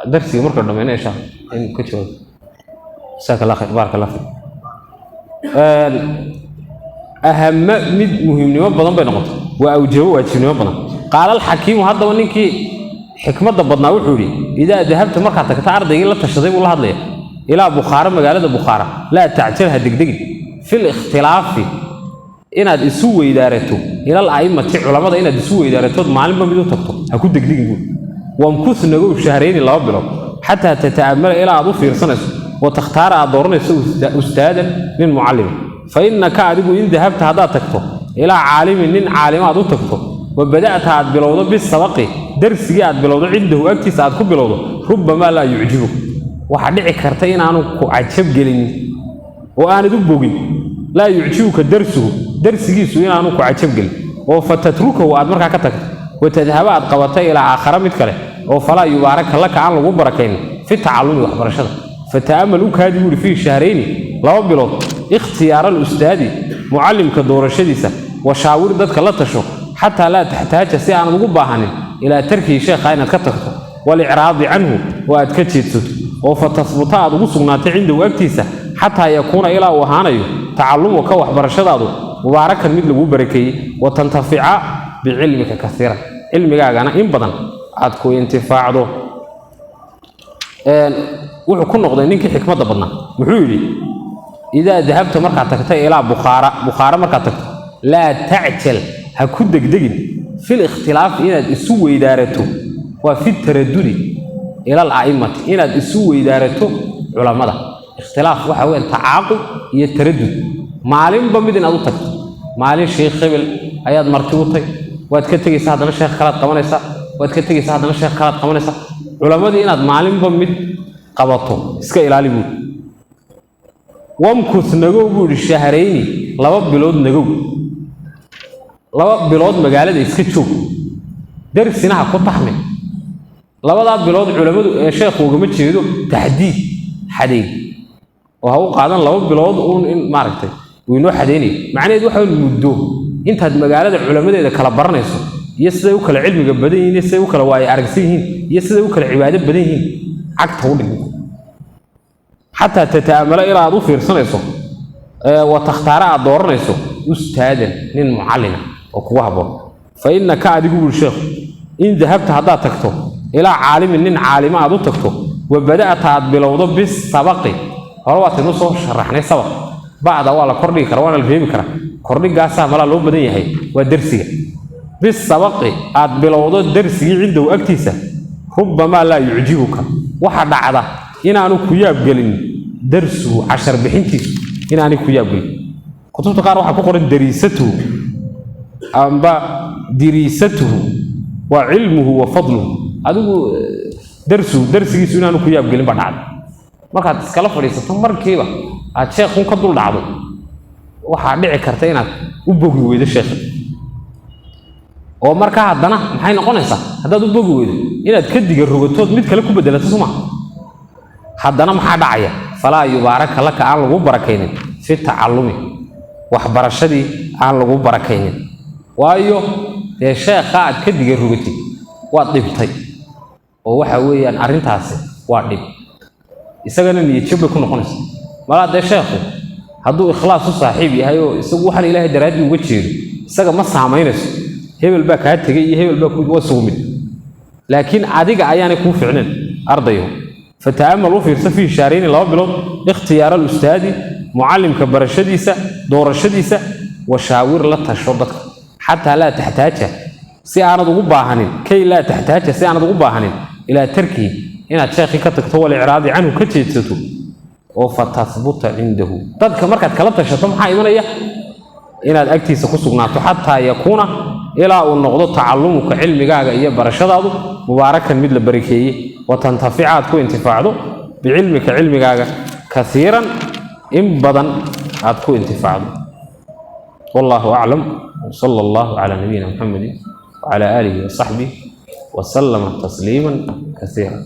درسي مركز لما إيش إن كتشو ساك الله خير بارك الله فيك. أهم مد مهم نوع بدن بينقط وأوجهه وأجنبه بدن قال الحكيم هذا ونيك حكمة بدنا وحولي إذا ذهبت مركزك تعرض إلى التشطيب والله هذا إلى بخارى مقالة بخارى لا تعتلها دقدق في الاختلاف إن السوء إدارته إلى الأئمة علماء إن السوء إدارته معلم بدو تكتب أكون دقدق يقول وامكث نجوم شهرين إلا أبلغ حتى تتأمل إلى أبو في سنة وتختار أدورنا أستاذا من معلم فإنك أدب إن ذهبت هذا تكتب إلى عالم من عالم أدو تكتب وبدأت عاد بلوضة بالسبق درس قاعد بلوضة عنده وقت ساعد كب بلوضة ربما لا يعجبك وحدعي كرتين عنه عجب جلني وأنا دبوجي لا يعجبك درس جيسوين عنه عجب جل وفتتركه وأدمرك كتك وتذهب عاد قوتي إلى آخر متكله وفلا يبارك لك عن الغبركين في التعلم والبرشة فتأملوا كهذه فيه شهرين لا بلوض اختيار الأستاذ معلم كدور الشديسة وشاور ذاتك لا تشوف حتى لا تحتاج ساعة مقبعة إلى ترك شيخ أين كتكته والإعراض عنه وأتكتشت وفتثبتها وصلنا عند وقتيسة حتى يكون إلى وهانيو تعلمك وحبرشداده مباركا مثل مباركي وتنتفع بعلمك كثيرا علمك أنا إن بدن أتكو انتفاعه وحكون نقضي إنك حكمة بدنا محولي إذا ذهبت مركزك إلى بخارى مركزك لا تعجل هكون دقدقين في الاختلاف إن السوء إدارته وفي التردد إلى الأئمة إن السوء إدارته علماء اختلاف وحوين تعاقب يتردد معلم بمدن أدوتك maalin sheekh hebel ayaad marti u tay waad ka tagaysaa haddana sheekh kalaad qabanaysaa waad ka tagaysaa haddana sheekh kalaad qabanaysaa culamadii inaad maalinba mid qabato iska ilaali buu wamkus nagow buu shahrayni 2 bilood nagow 2 bilood magaalada iska joog darsina ha ku taxmay 2 bilood culimadu ee sheekhu ugama jeedo tahdiid xadeey oo ha u qaadan 2 bilood in maaragtay وينو حديني معناه waxa uu muddo intaad magaalada culamadeeda kala baranayso iyo sida uu kala cilmiga badan yihiin sida uu kala waay aragsan yihiin iyo sida uu kala cibaado badan yihiin cagta u dhig hatta tataamala ila aad u fiirsanayso wa takhtaara aad dooranayso ustaadan nin muallina oo kuwa haboon fa innaka adigu sheekh in dhahabta hadda tagto ila caalim nin caalima aad u tagto wa bada'ata aad bilowdo bis sabaqi hore waad inoo soo sharaxnay sabaq بعد ولا كردي كروان الفيم كرا كردي جاسا ملا لو بدن يحي ودرسيه بالسبق عاد بلوضو درسي عنده اكتيسه ربما لا يعجبك واحد عدا ان انو كياب جلين درسه 10 بحنتي ان اني كياب جلين كتبت قار waxa ku qoran dariisatu amba dirisatuhu wa ilmuhu wa fadluhu adigu darsigiisu in aanu kiyab gelin badhacad markaad iskala fadhiisato markiiba aad sheekhu ka dul dhacdo waxa dhici karta inaad u bogi weydo sheekh oo marka haddana maxay noqonaysaa haddaad u bogi weydo inaad ka diga rogatood mid kale ku bedelato suma haddana maxaa dhacaya falaa yubaaraka laka aan lagu barakaynin fi tacallumi waxbarashadii aan lagu barakaynin waayo ee sheekha aad ka diga rogatay waad dhibtay oo waxa weeyaan arrintaasi waa dhib isagana niyad jab ku noqonaysa mala de sheekhu hadduu ikhlaas u saaxiib yahay oo isagu waxa ilaahay daraadii uga jeedo isaga ma saameynayso hebel baa ka tagay iyo hebel baa ku wasumid laakiin adiga ayaana ku ficnaan ardayo fataamal fi safi shaareen 2 bilood ikhtiyaar al-ustaadi muallimka barashadiisa doorashadiisa wa shaawir la tasho dadka hatta la taxtaaja si aanad ugu baahanin kay la taxtaaja si aanad ugu baahanin ila tarki inaad sheekhi ka tagto wal iraadi anhu ka jeedsato oo fatathbuta indahu dadka markaad kala tashato maxaa imanaya inaad agtiisa ku sugnaato hatta yakuna ila uu noqdo tacallumka cilmigaaga iyo barashadaadu mubaarakan mid la barakeeyay wa tantafi'aad ku intifaacdo biilmika cilmigaaga kaseeran in badan aad ku intifaacdo wallahu a'lam sallallahu ala nabiyyina muhammadin wa ala alihi wa sahbihi wa sallama tasliman kaseeran